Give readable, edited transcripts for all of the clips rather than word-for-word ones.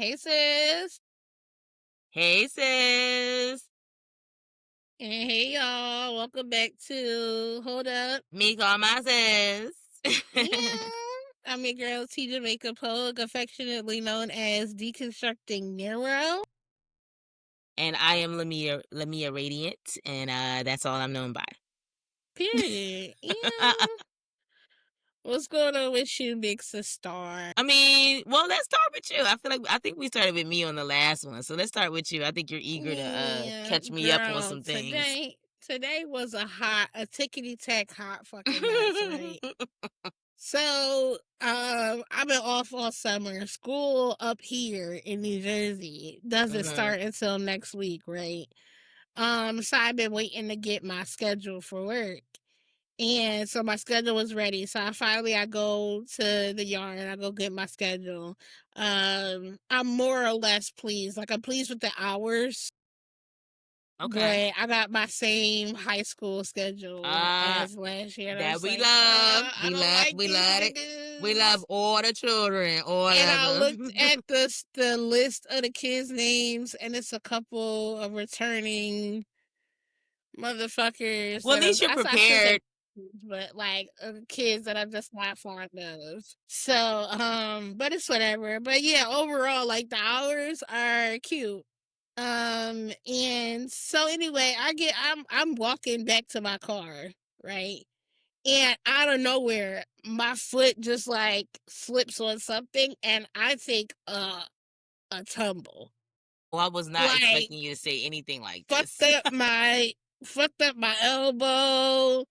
Hey, sis. Hey, sis. And hey, y'all. Welcome back to Hold Up. Me call my sis. Yeah. I'm your girl, Jamaica, Pogue, affectionately known as Deconstructing Neuro. And I am LaMia Radiant, and that's all I'm known by. Period. Yeah. What's going on with you, big sister? I mean, well, let's start with you. I think we started with me on the last one, so let's start with you. I think you're eager to catch me up on some things. Today was a tickety-tack hot fucking mess, right? So, I've been off all summer. School up here in New Jersey doesn't start until next week, right? So I've been waiting to get my schedule for work. And so my schedule was ready. So I go to the yard and I go get my schedule. I'm more or less pleased. Like, I'm pleased with the hours. Okay. But I got my same high school schedule as last year. And I That was we like, love. I don't like We these love it. We love niggas. all the children, all And of I them. looked at the list of the kids' names, and it's a couple of returning motherfuckers. Well, at least you're I should say, prepared. but like kids that I'm just not fond of. So, but it's whatever. But yeah, overall, like the hours are cute. And so anyway, I'm walking back to my car, right? And out of nowhere, my foot just like slips on something, and I take a tumble. Well, I was not Like, expecting you to say anything like fucked this. up my fucked up my elbow,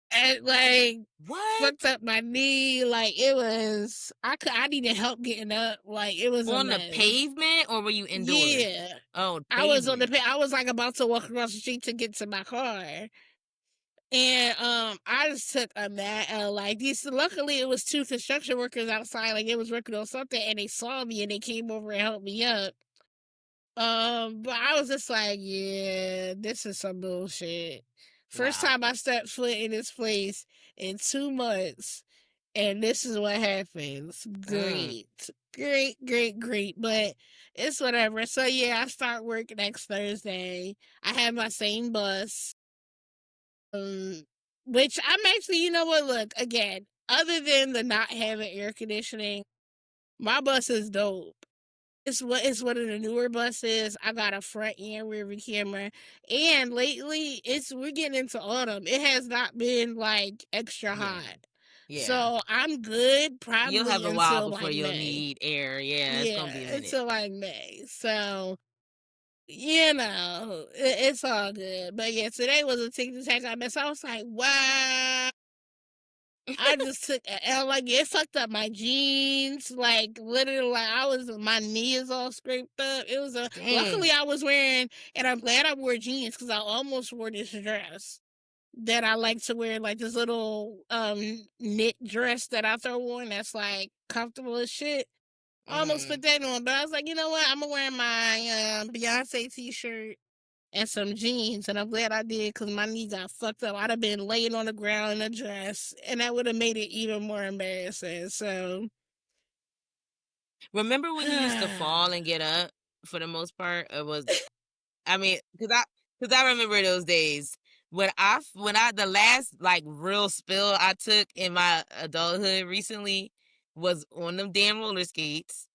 and like What? fucked up my knee. Like, it was, I needed help getting up. Like, it was a On the mess. pavement, or were you indoors? Yeah, Oh, I was on pavement. I was like about to walk across the street to get to my car. And I just took a mad L. Like, these, luckily it was two construction workers outside, like they was working on something, and they saw me and they came over and helped me up. But I was just like, yeah, this is some bullshit. First Wow. time I stepped foot in this place in 2 months, and this is what happens. Great. Great. But it's whatever. So yeah, I start work next Thursday. I have my same bus. Which I'm actually, you know what? Look, again, other than the not having air conditioning, my bus is dope. It's one of the newer buses. I got a front and rear view camera, and lately we're getting into autumn. It has not been like extra hot, Yeah. so I'm good You'll have probably a while until before like you'll May. need air. Yeah, it's gonna Yeah, be a minute. until like May. So you know, it's all good. But yeah, today was a tick tack I mess. I was like, wow. I just took an L. Like, it fucked up my jeans. Like, literally, like, my knee is all scraped up. It was luckily Dang. I was wearing, and I'm glad I wore jeans because I almost wore this dress that I like to wear, like this little knit dress that I throw on that's like comfortable as shit. I almost put that on, but I was like, you know what? I'm gonna wear my Beyonce t-shirt and some jeans, and I'm glad I did because my knee got fucked up. I'd have been laying on the ground in a dress, and that would have made it even more embarrassing. So, Remember when you used to fall and get up for the most part? It was, I mean, cause I remember those days the last like real spill I took in my adulthood recently was on them damn roller skates.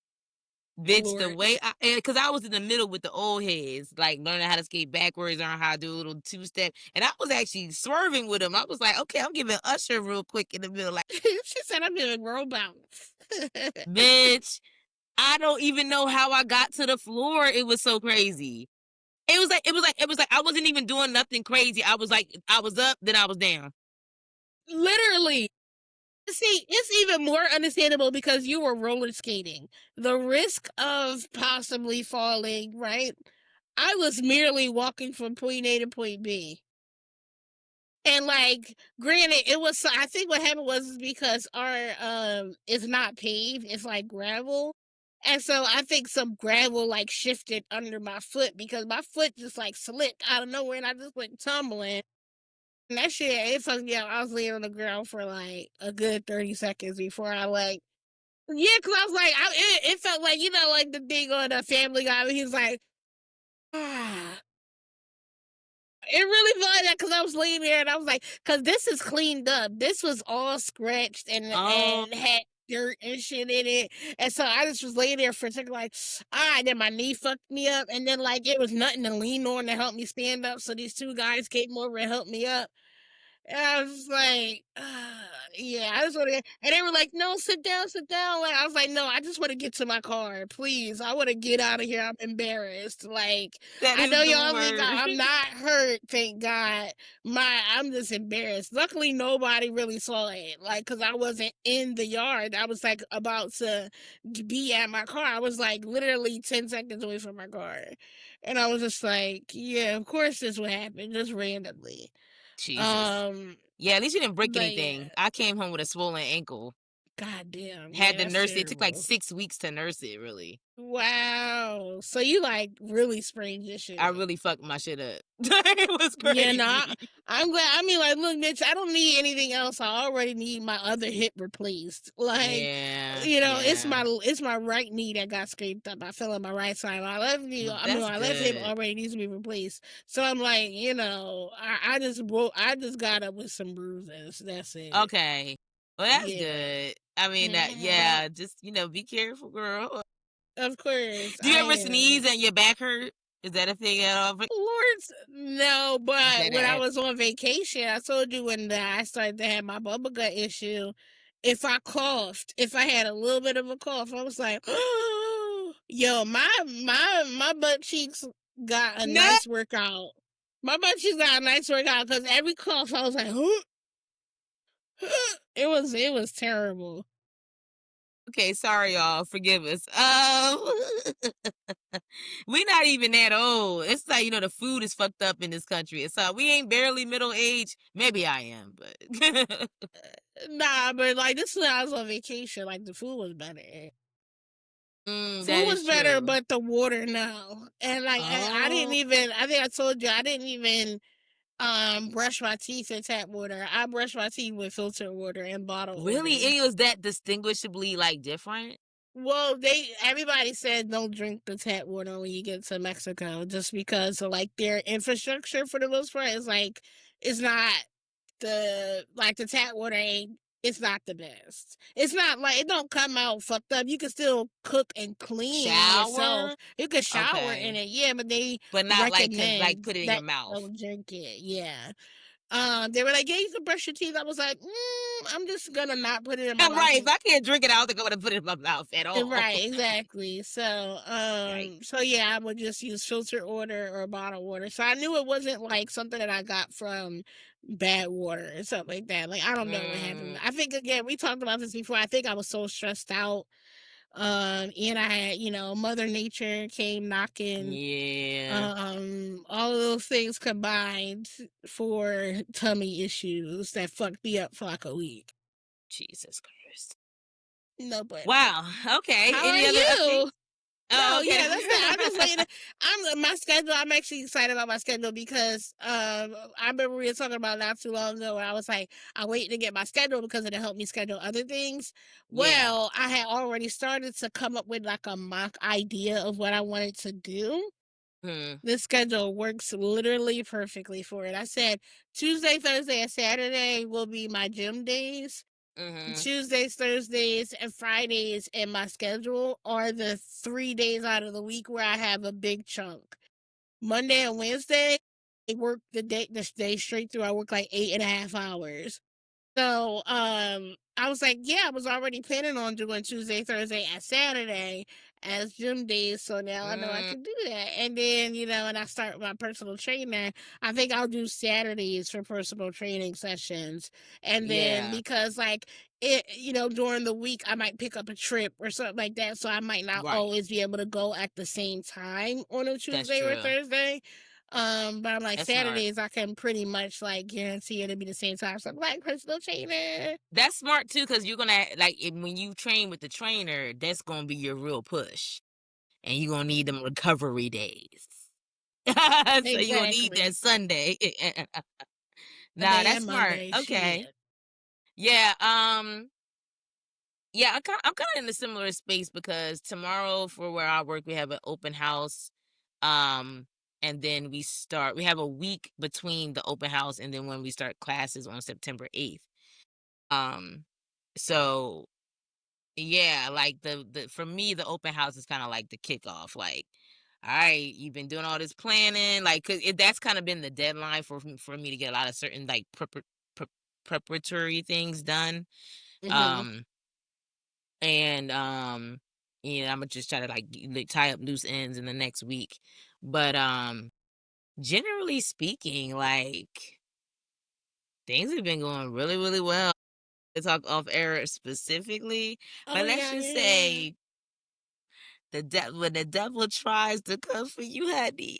Bitch, the Lord. way cause I was in the middle with the old heads, like learning how to skate backwards, learning how to do a little 2-step. And I was actually swerving with them. I was like, okay, I'm giving Usher real quick in the middle. Like, She said I'm doing roll bounce. bitch, I don't even know how I got to the floor. It was so crazy. It was like I wasn't even doing nothing crazy. I was up, then I was down. Literally. See, it's even more understandable because you were roller skating. The risk of possibly falling, right? I was merely walking from point A to point B. And like, granted, I think what happened was because our it's not paved, it's like gravel. And so I think some gravel like shifted under my foot because my foot just like slipped out of nowhere and I just went tumbling. And that shit, it fucked me up. I was laying on the ground for like a good 30 seconds before I like Yeah, because I was like, it felt like, like the thing on the Family Guy, where he's like, ah. It really felt like that because I was laying there and I was like, because this is cleaned up. This was all scratched Oh, and had dirt and shit in it. And so I just was laying there for a second, like, and then my knee fucked me up. And then, like, it was nothing to lean on to help me stand up. So these two guys came over and helped me up. And I was just like, yeah, I just want to. And they were like, no, sit down, sit down. Like, I was like, no, I just want to get to my car, please. I want to get out of here. I'm embarrassed. Like, that I is know the y'all think word. I'm not hurt, thank God. I'm just embarrassed. Luckily, nobody really saw it. Like, cause I wasn't in the yard. I was like about to be at my car. I was like literally 10 seconds away from my car, and I was just like, yeah, of course this would happen just randomly. Jesus. Um, Yeah, at least you didn't break but yeah, anything. I came home with a swollen ankle. goddamn, Had yeah, to that's nurse it. It took like terrible. 6 weeks to nurse it, really. Wow. So you like really sprained your I shit. really fucked my shit up. It was Yeah, no, crazy. I'm glad. I mean, like, look, bitch, I don't need anything else. I already need my other hip replaced. Like, Yeah, it's my right knee that got scraped up. I fell on my right side. My left knee, well, I mean, that's my left hip good. already needs to be replaced. So I'm like, I just got up with some bruises. That's it. Okay. Well, that's Yeah. good. I mean, that, Mhm. yeah, just, be careful, girl. Of course, Do you I ever am. sneeze and your back hurt? Is that a thing at all? Lord, no, but That when I ass. was on vacation, I told you when I started to have my bubble gut issue, if I coughed, if I had a little bit of a cough, I was like, yo, my butt cheeks got a No. nice workout. My butt cheeks got a nice workout because every cough I was like, it was terrible. Okay, sorry, y'all. Forgive us. We not even that old. It's like, the food is fucked up in this country. It's we ain't barely middle age. Maybe I am, but Nah, but like this is when I was on vacation. Like the food was better. that Food was is better, true. but the water no. And like I didn't Oh, even. I think I told you I didn't even brush my teeth in tap water. I brush my teeth with filtered water and bottled really? water. It was that distinguishably different? Well, everybody said don't drink the tap water when you get to Mexico, just because of like their infrastructure for the most part is like it's not the tap water ain't it's not the best. It's not like it don't come out fucked up. You can still cook and clean yourself. Shower? You can shower in Okay. it, yeah, but they But not recommend put it in your that mouth. you don't drink it. Yeah. They were like, yeah, you can brush your teeth. I was like, I'm just gonna not put it in my I'm mouth. right. If I can't drink it, I don't think I'm gonna put it in my mouth at all. Right, exactly. So, Yikes. yeah, I would just use filtered water or bottled water. So I knew it wasn't like something that I got from bad water or something like that. Like I don't know what happened. Mm, I think again we talked about this before. I think I was so stressed out. And I had Mother Nature came knocking. yeah. All of those things combined for tummy issues that fucked me up for like a week. Jesus Christ. No bueno. Wow. Okay. How are Any other updates? you? Oh, No, okay. yeah, that's it. I'm just waiting. I'm my schedule. I'm actually excited about my schedule because I remember we were talking about not too long ago where I was like, I'm waiting to get my schedule because it'll help me schedule other things. Yeah. Well, I had already started to come up with like a mock idea of what I wanted to do. Hmm. This schedule works literally perfectly for it. I said Tuesday, Thursday, and Saturday will be my gym days. Mm-hmm. Tuesdays, Thursdays, and Fridays in my schedule are the 3 days out of the week where I have a big chunk. Monday and Wednesday, I work the day straight through. I work like 8.5 hours. So, I was like, yeah, I was already planning on doing Tuesday, Thursday, and Saturday as gym days. So now I know I Mm, can do that. And then, when I start my personal training, I think I'll do Saturdays for personal training sessions. And then yeah. because like during the week, I might pick up a trip or something like that. So I might not Right. always be able to go at the same time on a That's Tuesday or true. Thursday. But I'm like That's smart. Saturdays I can pretty much like guarantee it'll be the same time. So I'm like personal trainer. That's smart too, because you're gonna when you train with the trainer, that's gonna be your real push, and you're gonna need them recovery days. So you're gonna need Exactly. that Sunday. Nah, Sunday that's and smart. Monday. Okay. Shit. Yeah. Yeah, I'm kind of in a similar space because tomorrow for where I work, we have an open house. Um, and then we have a week between the open house and then when we start classes on September 8th. Um, so yeah, like for me, the open house is kind of like the kickoff. Like, all right, you've been doing all this planning, like, that's kind of been the deadline for me to get a lot of certain like preparatory things done. Mhm. Um, and I'm gonna just try to like tie up loose ends in the next week. But generally speaking, like things have been going really, really well. To talk off air specifically, Oh but let's yeah, just yeah. say when the devil tries to come for you, honey,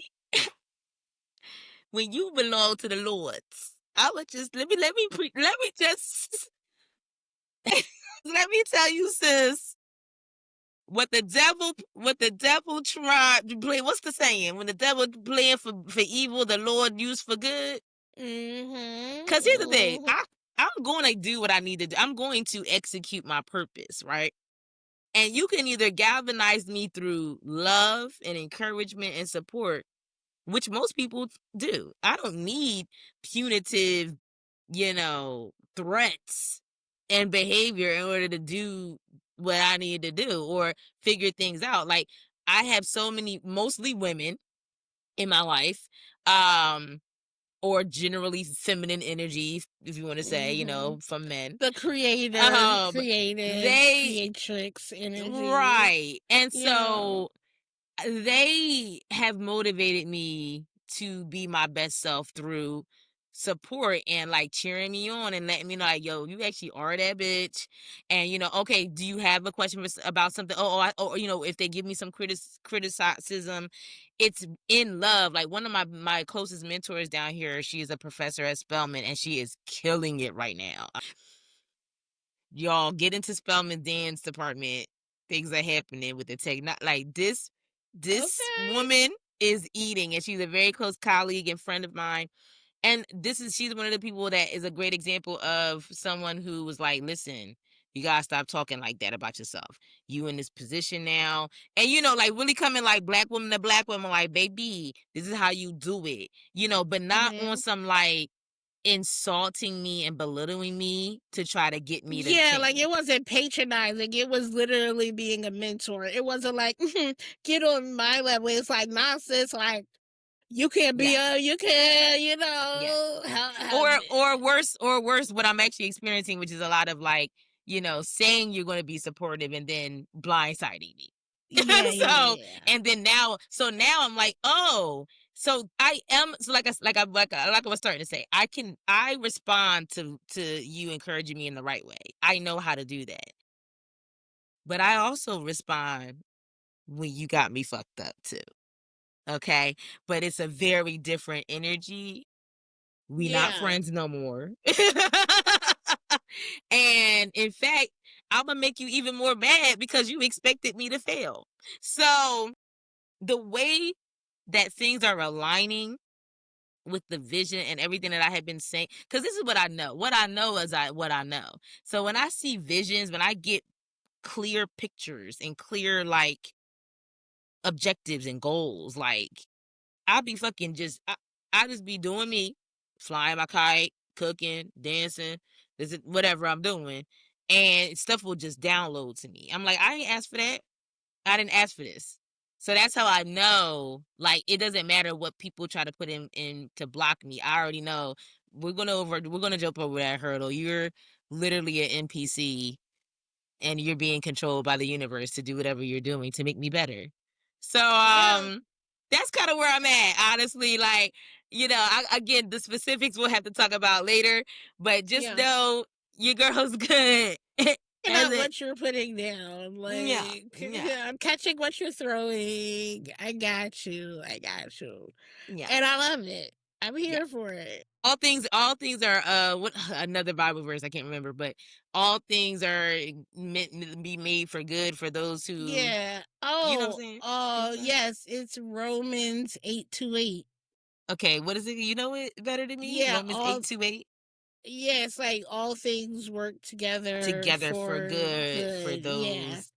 when you belong to the Lord's, I would just let me just let me tell you, sis. What the devil tried to play, what's the saying? When the devil playing for evil, the Lord used for good. Mhm. Cause here's the thing, Mhm. I'm going to do what I need to do. I'm going to execute my purpose, right? And you can either galvanize me through love and encouragement and support, which most people do. I don't need punitive, threats and behavior in order to do what I need to do or figure things out. Like I have so many, mostly women in my life, or generally feminine energy, if you want to say, Mhm. from men. The creator, Um, creative, they creatrix energy. right, and Yeah. so they have motivated me to be my best self through support and like cheering me on and letting me know like, yo, you actually are that bitch. And okay, do you have a question about something? If they give me some criticism, it's in love. Like one of my closest mentors down here, she is a professor at Spelman and she is killing it right now. Y'all get into Spelman dance department. Things are happening with the tech. Not like this Okay. woman is eating, and she's a very close colleague and friend of mine. And she's one of the people that is a great example of someone who was like, listen, you gotta stop talking like that about yourself. You in this position now. And like really coming like black woman to black woman, like, baby, this is how you do it. But not on Mhm. some like insulting me and belittling me to try to get me to Yeah, like change. it wasn't patronizing. It was literally being a mentor. It wasn't like get on my level. It's like nonsense. Like you can't be Yes. you can, Yes. have Or worse, what I'm actually experiencing, which is a lot of like, saying you're going to be supportive and then blindsiding me. yeah, so yeah, yeah. and then now I'm like, oh, so I am, so like I was starting to say, I respond to you encouraging me in the right way. I know how to do that, but I also respond when you got me fucked up too. Okay, but it's a very different energy. We not Yeah. friends no more. And in fact, I'm gonna make you even more mad because you expected me to fail. So the way that things are aligning with the vision and everything that I have been saying, because this is what I know. What I know is what I know. So when I see visions, when I get clear pictures and clear like objectives and goals, like I'll be fucking I just be doing me, flying my kite, cooking, dancing, this is whatever I'm doing, and stuff will just download to me. I'm like, I ain't asked for that. I didn't ask for this. So that's how I know, like, it doesn't matter what people try to put in to block me. I already know we're gonna jump over that hurdle. You're literally an NPC and you're being controlled by the universe to do whatever you're doing to make me better. So Yeah. that's kind of where I'm at, honestly. Like, again, the specifics we'll have to talk about later, but just Yeah. know your girl's good. Picking As up it, what you're putting down. yeah, Like yeah, I'm catching what you're throwing. I got you. I got you. yeah, And I love it. I'm yeah. here for it. All things are what another Bible verse I can't remember, but all things are meant to be made for good for those who, Yeah. you know what I'm Oh, saying? You know oh, what I'm saying? yes, it's Romans 8:28. Okay, what is it? You know it better than me? Yeah, Romans all 8:28. Yeah, it's like all things work together together for for good for good. Yeah. those.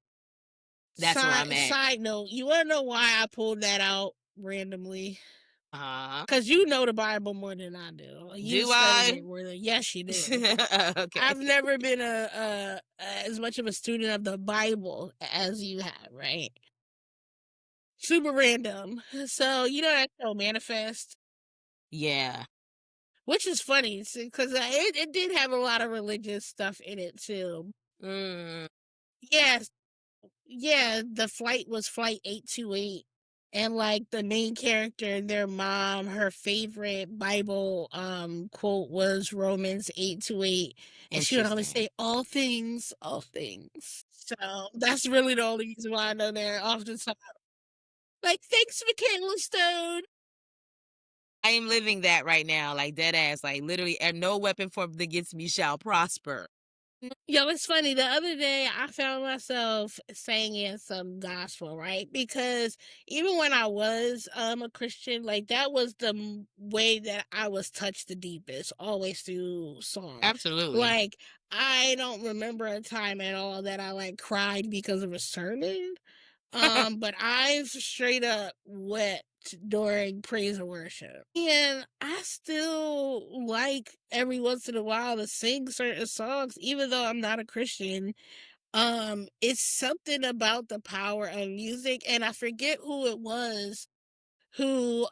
That's where I'm at. Side note, you wanna know why I pulled that out randomly? Uh-huh. Cause you know the Bible more than I do. You Do studied I? it more than yes, you do. Okay. I've never been as much of a student of the Bible as you have, right? Super random. So you know that show Manifest, Yeah. which is funny because it did have a lot of religious stuff in it too. Mm, Yes, yeah. The flight was Flight 828, and like the main character and their mom, her favorite Bible quote was Romans 8:28, and she would always interesting. say, "All things, all things." So that's really the only reason why I know that off the top. Like, thanks, Michaela Stone. I am living that right now, like dead ass, like literally, and no weapon formed against me shall prosper. Yo, it's funny. The other day, I found myself singing some gospel, right? Because even when I was a Christian, like that was the way that I was touched the deepest, always through song. Absolutely. Like I don't remember a time at all that I like cried because of a sermon. But I've straight up wept during praise and worship. And I still like every once in a while to sing certain songs, even though I'm not a Christian. It's something about the power of music, and I forget who it was who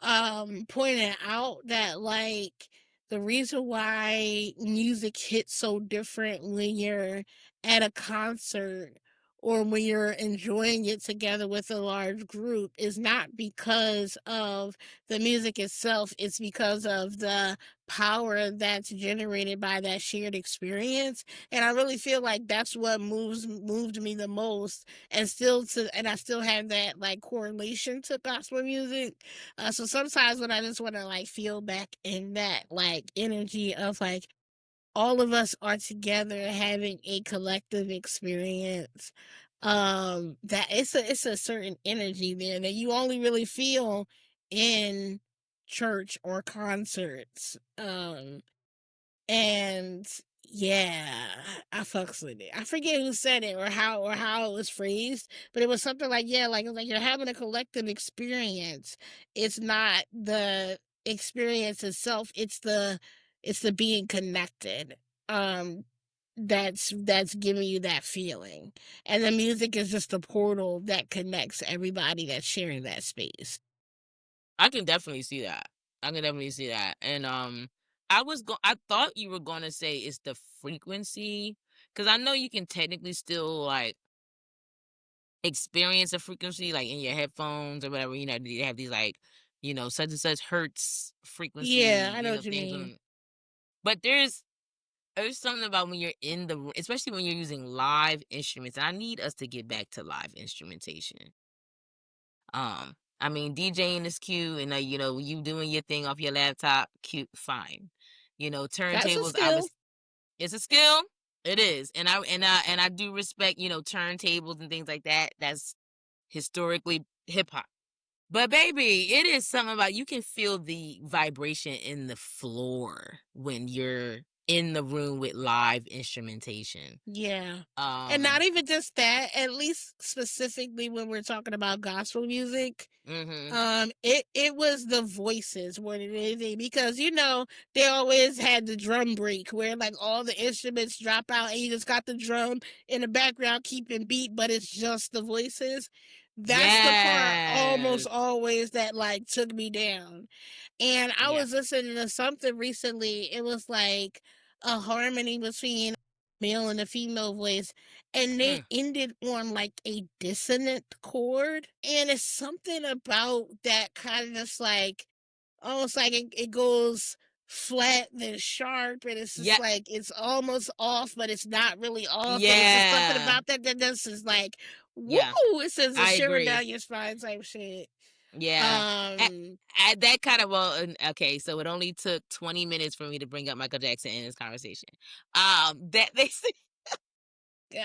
pointed out that like the reason why music hits so different when you're at a concert or when you're enjoying it together with a large group is not because of the music itself, it's because of the power that's generated by that shared experience. And I really feel like that's what moved me the most, and I still have that like correlation to gospel music. So sometimes when I just want to like feel back in that like energy of like all of us are together having a collective experience, that it's a certain energy there that you only really feel in church or concerts. And yeah, I fucks with it. I forget who said it or how it was phrased, but it was something like, yeah, like you're having a collective experience. It's not the experience itself, it's the being connected. Um that's giving you that feeling. And the music is just a portal that connects everybody that's sharing that space. I can definitely see that. I can definitely see that. And I thought you were gonna say it's the frequency. Cause I know you can technically still like experience a frequency like in your headphones or whatever, they have these like, such and such hertz frequency, Yeah, I know what you things mean. on, but there's something about when you're in the especially when you're using live instruments. And I need us to get back to live instrumentation. I mean, DJing is cute, and you doing your thing off your laptop, cute, fine. That's a Turntables. skill. It's a skill. It is, and I do respect, turntables and things like that. That's historically hip hop. But baby, it is something about you can feel the vibration in the floor when you're in the room with live instrumentation. Yeah. And not Um, even just that, at least specifically when we're talking about gospel music, mm-hmm. it was the voices more than anything because they always had the drum break where like all the instruments drop out and you just got the drum in the background keeping beat, but it's just the voices. That's the part almost Yes. always that like took me down. And I Yeah. was listening to something recently. It was like a harmony between male and a female voice, and they Mm. ended on like a dissonant chord. And it's something about that kind of just like almost like it goes flat then sharp, and it's just Yeah. like it's almost off, but it's not really off. And it's just something Yeah. about that just is like, woo, Yeah. it sends a I shiver agree. down your spine type shit. Yeah. At, Um at that kind of okay, so it only took 20 minutes for me to bring up Michael Jackson in this conversation. That they say God.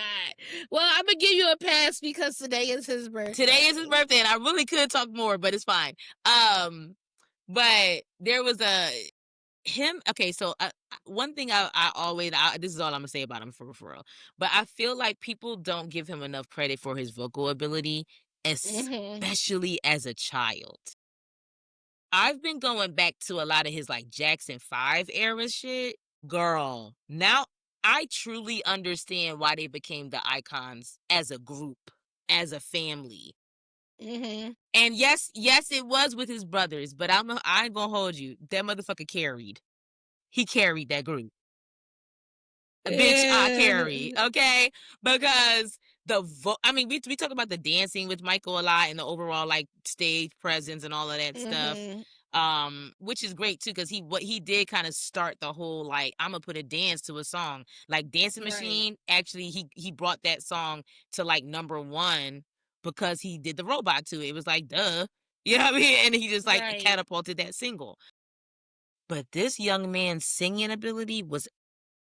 Well, I'm gonna give you a pass because today is his today is his birthday. birthday, and I really could talk more, but it's fine. But there was him. Okay, so one thing I always this is all I'm gonna say about him for real. But I feel like people don't give him enough credit for his vocal ability, Mhm. especially as a child. I've been going back to a lot of his like Jackson 5 era shit. Girl, now I truly understand why they became the icons as a group, as a family. Mhm. And yes, it was with his brothers, but I ain't gonna hold you. That motherfucker carried. He carried that group. Bitch, I carry, Yeah. okay? Because I mean, we talk about the dancing with Michael a lot and the overall like stage presence and all of that stuff. Mhm. Which is great too, because what he did kind of start the whole like I'm gonna put a dance to a song. Like Dancing Right. Machine, actually he brought that song to like #1 because he did the robot to it. It was like duh. You know what I mean? And he just like Right. catapulted that single. But this young man's singing ability was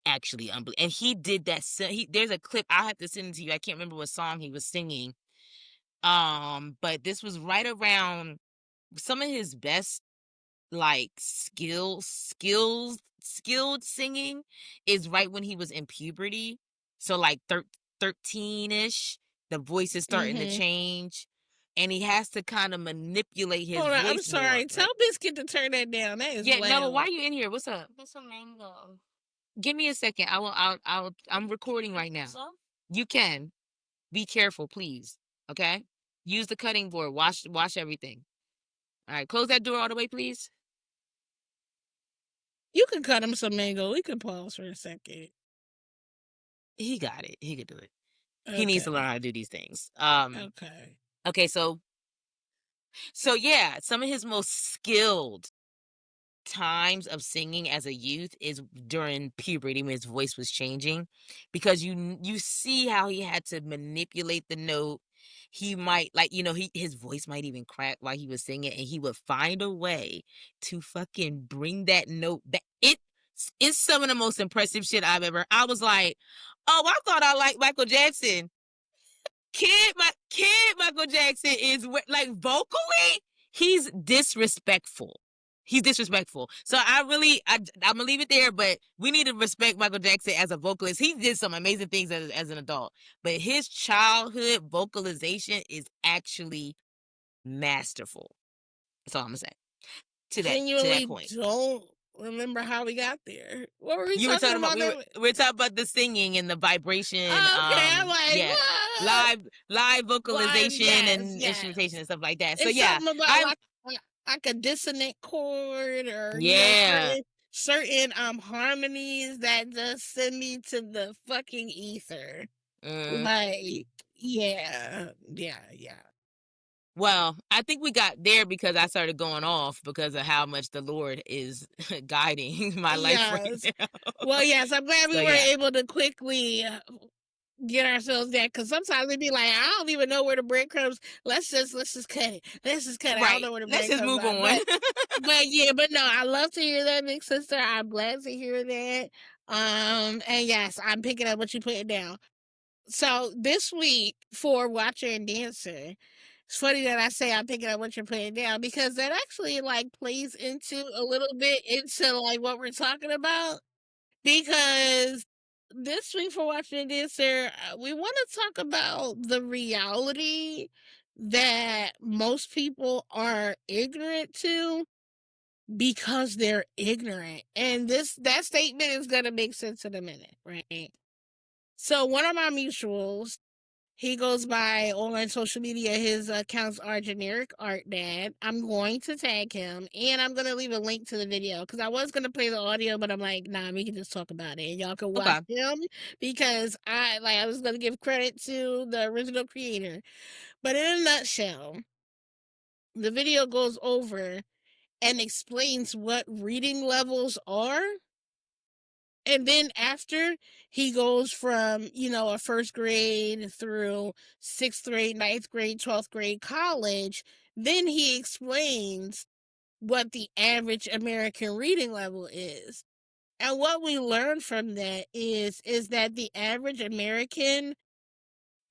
actually unbelievable. And he did that. There's a clip I have to send it to you. I can't remember what song he was singing. But this was right around some of his best like skilled singing is right when he was in puberty. So like 13ish, the voice is starting to Mhm. change. And he has to kind of manipulate his Hold on, I'm voice more, sorry. Tell right? Biscuit to turn that down. That is Yeah, no, but why loud. are you in here? What's up? Get some mango. Give me a second. I'm recording right now. So? You can. Be careful, please. Okay? Use the cutting board. Wash everything. All right, close that door all the way, please. You can cut him some mango. We can pause for a second. He got it. He could do it. He needs to learn Okay. how to do these things. Okay. Okay, so yeah, some of his most skilled times of singing as a youth is during puberty when his voice was changing, because you see how he had to manipulate the note. He might like, his voice might even crack while he was singing, and he would find a way to fucking bring that note back. It's some of the most impressive shit I was like, oh, I thought I liked Michael Jackson. Kid Michael Jackson is like vocally, he's disrespectful. He's disrespectful. So I'm gonna leave it there, but we need to respect Michael Jackson as a vocalist. He did some amazing things as an adult, but his childhood vocalization is actually masterful. That's all I'm gonna say to that Genuinely point. don't remember how we got there. What were we You were talking talking about about? we were talking about the singing and the vibration, Oh, okay, I'm like, yeah, what? live Live, vocalization yes, and instrumentation yes. and stuff like that. So It's yeah, something about I'm like a dissonant chord, or yeah. certain harmonies that just send me to the fucking ether. Mm. Like, yeah, yeah. Well, I think we got there because I started going off because of how much the Lord is guiding my life right Yes. now. Well, yes, I'm glad we So were yeah, able to quickly get ourselves there, because sometimes we'd be like, I don't even know where the breadcrumbs. Let's just cut it. Let's just cut it. I don't right. know where the Let's just breadcrumbs move are, on. but yeah, but no, I love to hear that, big sister. I'm glad to hear that. And yes, I'm picking up what you putting down. So this week for Watcher and Dancer, it's funny that I say I'm picking up what you're putting down, because that actually like plays into a little bit into like what we're talking about. Because this week for Watcher and Dancer, we want to talk about the reality that most people are ignorant to because they're ignorant. And that statement is gonna make sense in a minute, right? So one of my mutuals, he goes by online social media. His accounts are generic art dad. I'm going to tag him, and I'm gonna leave a link to the video, because I was gonna play the audio, but I'm like, nah, we can just talk about it, and y'all can watch Okay. him, because I was gonna give credit to the original creator. But in a nutshell, the video goes over and explains what reading levels are. And then after, he goes from, a first grade through sixth grade, ninth grade, 12th grade, college. Then he explains what the average American reading level is. And what we learn from that is that the average American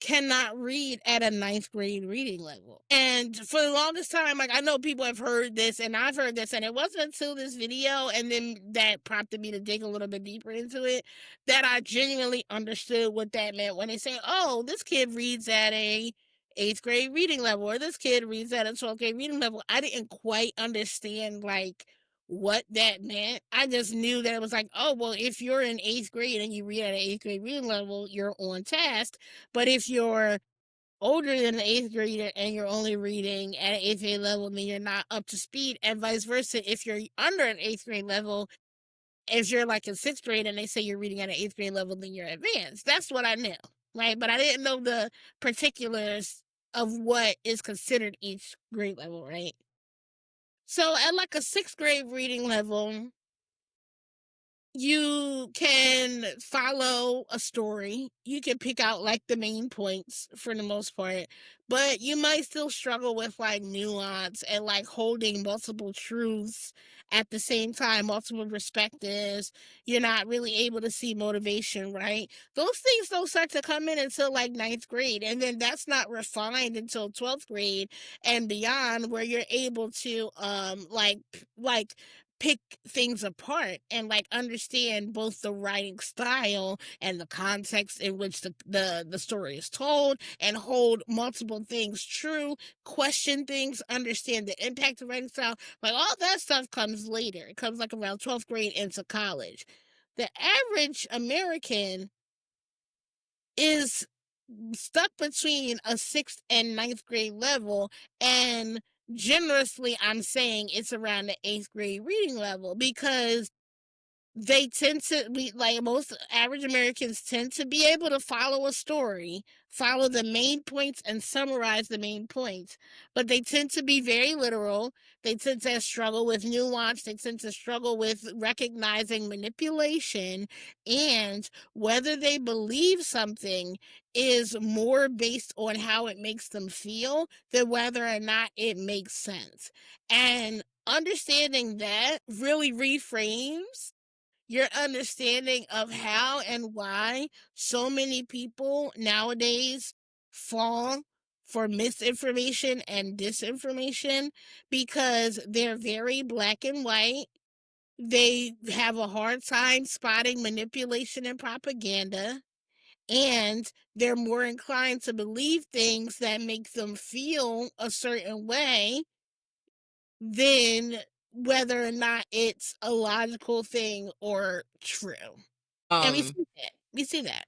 cannot read at a ninth grade reading level. And for the longest time, like, I know people have heard this, and I've heard this, and it wasn't until this video, and then that prompted me to dig a little bit deeper into it, that I genuinely understood what that meant when they say, oh, this kid reads at a 8th grade reading level, or this kid reads at a 12th grade reading level. I didn't quite understand, like, what that meant. I just knew that it was like, oh, well, if you're in 8th grade and you read at an 8th grade reading level, you're on task. But if you're older than an 8th grader and you're only reading at an 8th grade level, then you're not up to speed. And vice versa, if you're under an 8th grade level, if you're like in 6th grade and they say you're reading at an 8th grade level, then you're advanced. That's what I knew, right? But I didn't know the particulars of what is considered each grade level, right? So at like a 6th grade reading level, you can follow a story. You can pick out like the main points for the most part, but you might still struggle with like nuance and like holding multiple truths at the same time, multiple perspectives. You're not really able to see motivation, right? Those things don't start to come in until like ninth grade, and then that's not refined until 12th grade and beyond, where you're able to like pick things apart and like understand both the writing style and the context in which the story is told, and hold multiple things true, question things, understand the impact of writing style. Like, all that stuff comes later. It comes like around 12th grade into college. The average American is stuck between a 6th and ninth grade level, and generously I'm saying it's around the 8th grade reading level, because they tend to be like, most average Americans tend to be able to follow a story, follow the main points, and summarize the main points. But they tend to be very literal. They tend to struggle with nuance. They tend to struggle with recognizing manipulation, and whether they believe something is more based on how it makes them feel than whether or not it makes sense. And understanding that really reframes your understanding of how and why so many people nowadays fall for misinformation and disinformation, because they're very black and white. They have a hard time spotting manipulation and propaganda, and they're more inclined to believe things that make them feel a certain way than whether or not it's a logical thing or true. And we Um, see that. We see that.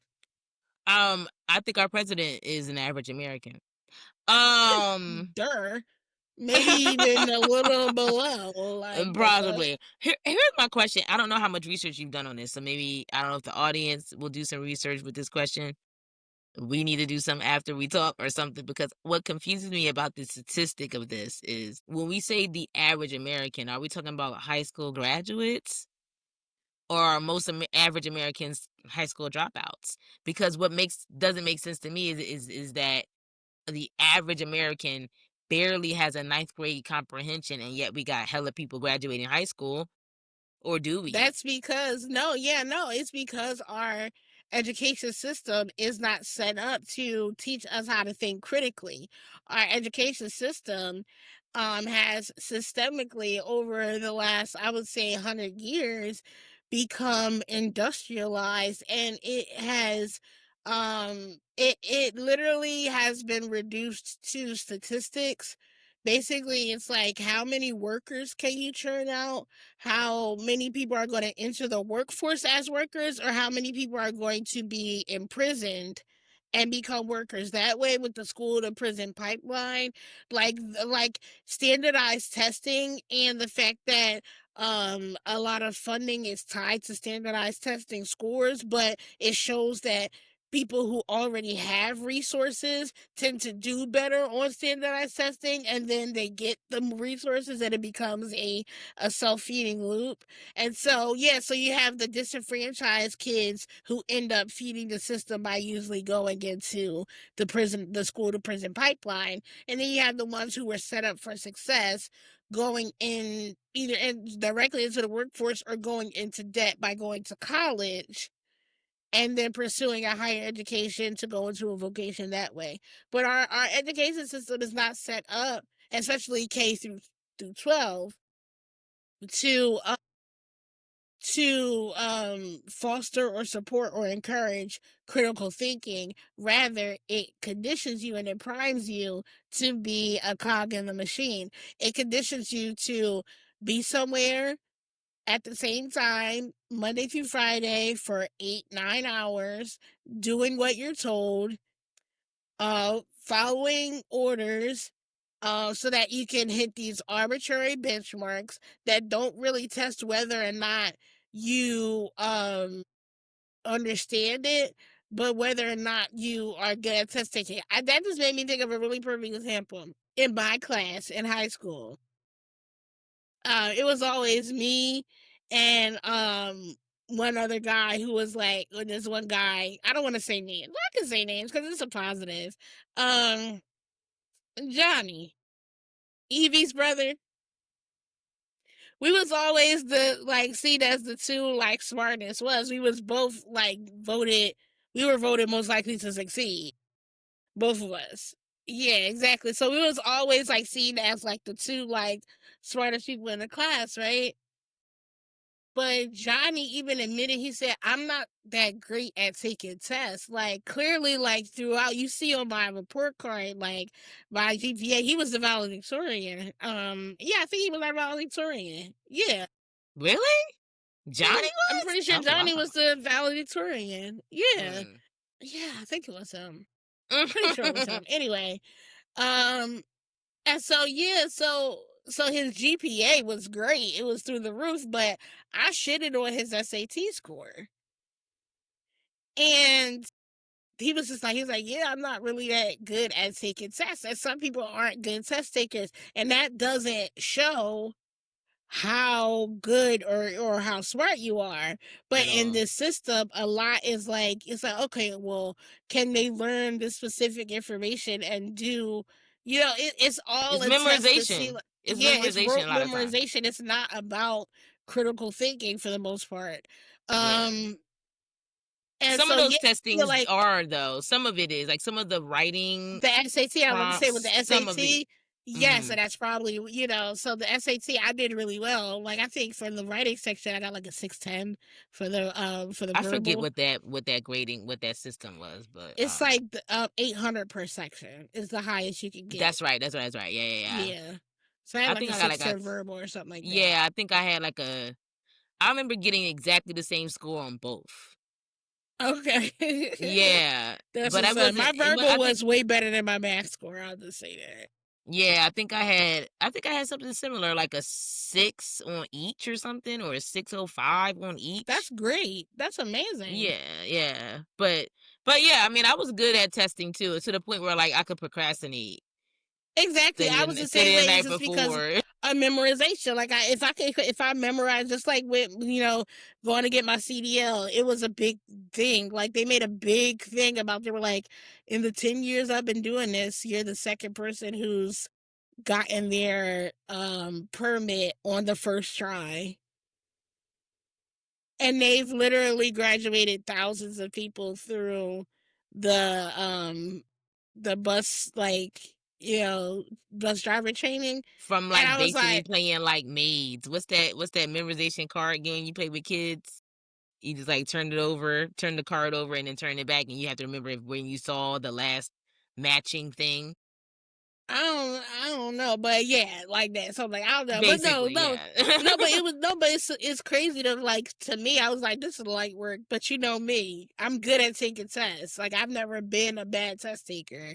I think our president is an average American. Um, Duh. Maybe even a little below, like, the fuck? Probably. Here's my question. I don't know how much research you've done on this, so maybe I don't know if the audience will do some research with this question. We need to do some after we talk or something, because what confuses me about the statistic of this is, when we say the average American, are we talking about high school graduates, or are most average Americans high school dropouts? Because what makes doesn't make sense to me is that the average American barely has a ninth grade comprehension, and yet we got hella people graduating high school. Or do we? That's because it's because our education system is not set up to teach us how to think critically. Our education system has systemically, over the last, I would say, 100 years, become industrialized, and it literally has been reduced to statistics. Basically, it's like, how many workers can you churn out, how many people are going to enter the workforce as workers, or how many people are going to be imprisoned and become workers that way, with the school to prison pipeline. Like standardized testing, and the fact that a lot of funding is tied to standardized testing scores, but it shows that people who already have resources tend to do better on standardized testing, and then they get the resources, and it becomes a self-feeding loop. And so, yeah, so you have the disenfranchised kids who end up feeding the system by usually going into the school to prison pipeline. And then you have the ones who were set up for success, going in either directly into the workforce or going into debt by going to college. and then pursuing a higher education to go into a vocation that way. But our education system is not set up, especially K through 12, to foster or support or encourage critical thinking. Rather, it conditions you and it primes you to be a cog in the machine. It conditions you to be somewhere at the same time, Monday through Friday, for 8-9 hours, doing what you're told, following orders, so that you can hit these arbitrary benchmarks that don't really test whether or not you understand it, but whether or not you are good at test taking. That just made me think of a really perfect example. In my class in high school, it was always me and one other guy who was like, this one guy, I don't want to say names. Well, I can say names because it's a positive. Um, Johnny, Evie's brother. We was always seen as the two smartest. We was both voted. We were voted most likely to succeed. Both of us. Yeah, exactly. So we was always seen as the two smartest people in the class, right? But Johnny even admitted, he said, I'm not that great at taking tests. Clearly, throughout, you see on my report card, my GPA, he was the valedictorian. Yeah, I think he was our valedictorian. Yeah. Really? Johnny I'm was? pretty sure Oh, Johnny wow. was the valedictorian. Yeah. Mm. Yeah, I think it was him. Pretty sure it was him. Anyway, and so yeah, so his GPA was great. It was through the roof, but I shitted on his SAT score. And he was just he's like, yeah, I'm not really that good at taking tests. And some people aren't good test takers. And that doesn't show how good or how smart you are. But At in all. this system, a lot is it's okay, well, can they learn this specific information and do, it's all It's a test to see. memorization. It's Yeah, it's memorization a rote lot of times. memorization. It's not about critical thinking for the most part. Yeah. And Some so of those yeah, I feel testings like are, though. Some of it is. Like, some of the writing the SAT, I was about to say, with the prompts, some of it. SAT, yes, and that's probably, so the SAT, I did really well. I think for the writing section, I got a 610 for the I forget verbal. what that grading, what that system was, but, It's 800 per section is the highest you can get. that's right. Yeah, yeah, yeah. Yeah. So I had I think a I got, 610 verbal or something like that. yeah, I think I had, I remember getting exactly the same score on both. Okay. Yeah, That's but I what's up. wasn't My but verbal I think was way better than my math score. I'll just say that. yeah, I think I had something similar, like a 6 on each or something, or a 605 on That's each. great. That's amazing. Yeah, yeah. But yeah, I mean, I was good at testing too, to the point where I could procrastinate, Exactly. I was the same study the way. It's night just because before. of memorization. If I memorize, just like with going to get my CDL, it was a big thing. They made a big thing about, they were like, in the 10 years I've been doing this, you're the second person who's gotten their permit on the first try. And they've literally graduated thousands of people through the bus, bus driver training. From And I was basically like, playing maids. What's that memorization card game you play with kids? You just turn the card over and then turn it back, and you have to remember when you saw the last matching thing. I don't know, but yeah, like that. So I don't know, but no, Basically, no, yeah. no, but it was no, but it's crazy to to me. I was like, this is light work, but you know me, I'm good at taking tests. I've never been a bad test taker.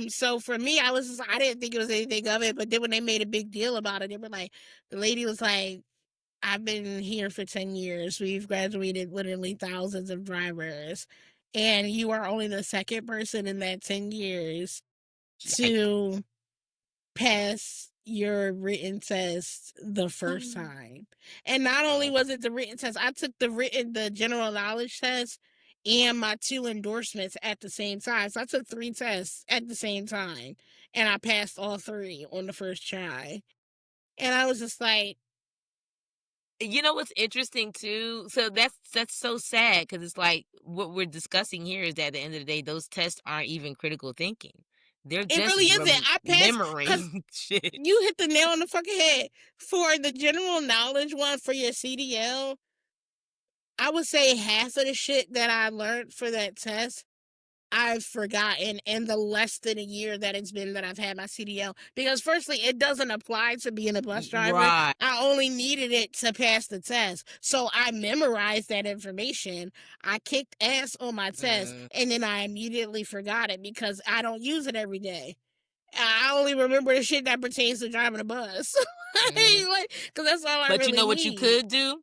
So for me, I didn't think it was anything of it, but then when they made a big deal about it, they were like, the lady was like, I've been here for 10 years. We've graduated literally thousands of drivers, and you are only the second person in that 10 years Yikes. to pass your written test the first time. And not only Oh, was it the written test, I took the general knowledge test and my 2 endorsements at the same time. So I took 3 tests at the same time, and I passed all 3 on the first try. And I was just like, You know what's interesting too? So that's so sad because it's like what we're discussing here is that at the end of the day, those tests aren't even critical thinking. They're It just really isn't. I passed because remembering shit. you hit the nail on the fucking head. For the general knowledge one for your CDL, I would say half of the shit that I learned for that test I've forgotten in the less than a year that it's been that I've had my CDL. Because firstly, it doesn't apply to being a bus driver. Right. I only needed it to pass the test. So I memorized that information. I kicked ass on my test, Mm, and then I immediately forgot it because I don't use it every day. I only remember the shit that pertains to driving a bus. mhm. Because that's all I But you really know what you need. could do?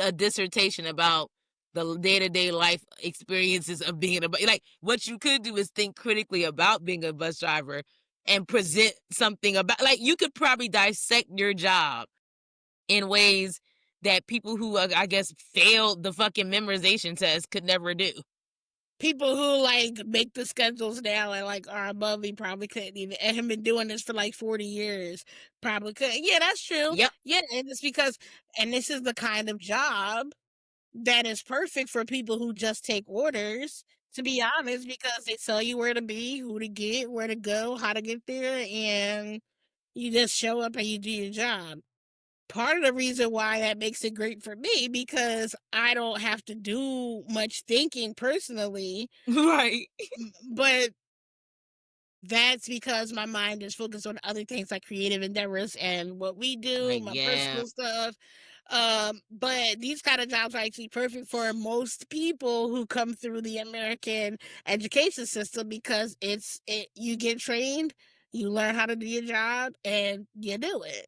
A dissertation about the day-to-day life experiences of being a like, what you could do is think critically about being a bus driver and present something about like, you could probably dissect your job in ways that people who, I guess, failed the fucking memorization test could never do. People who like make the schedules now and like are above me probably couldn't even and have been doing this for like 40 years probably couldn't. Yeah, that's true. Yep. Yeah, and it's because and this is the kind of job that is perfect for people who just take orders, to be honest, because they tell you where to be, who to get, where to go, how to get there, and you just show up and you do your job. Part of the reason why that makes it great for me because I don't have to do much thinking personally, Right. but that's because my mind is focused on other things like creative endeavors and what we do, Like, my yeah. personal stuff. But these kind of jobs are actually perfect for most people who come through the American education system because you get trained, you learn how to do your job, and you do it.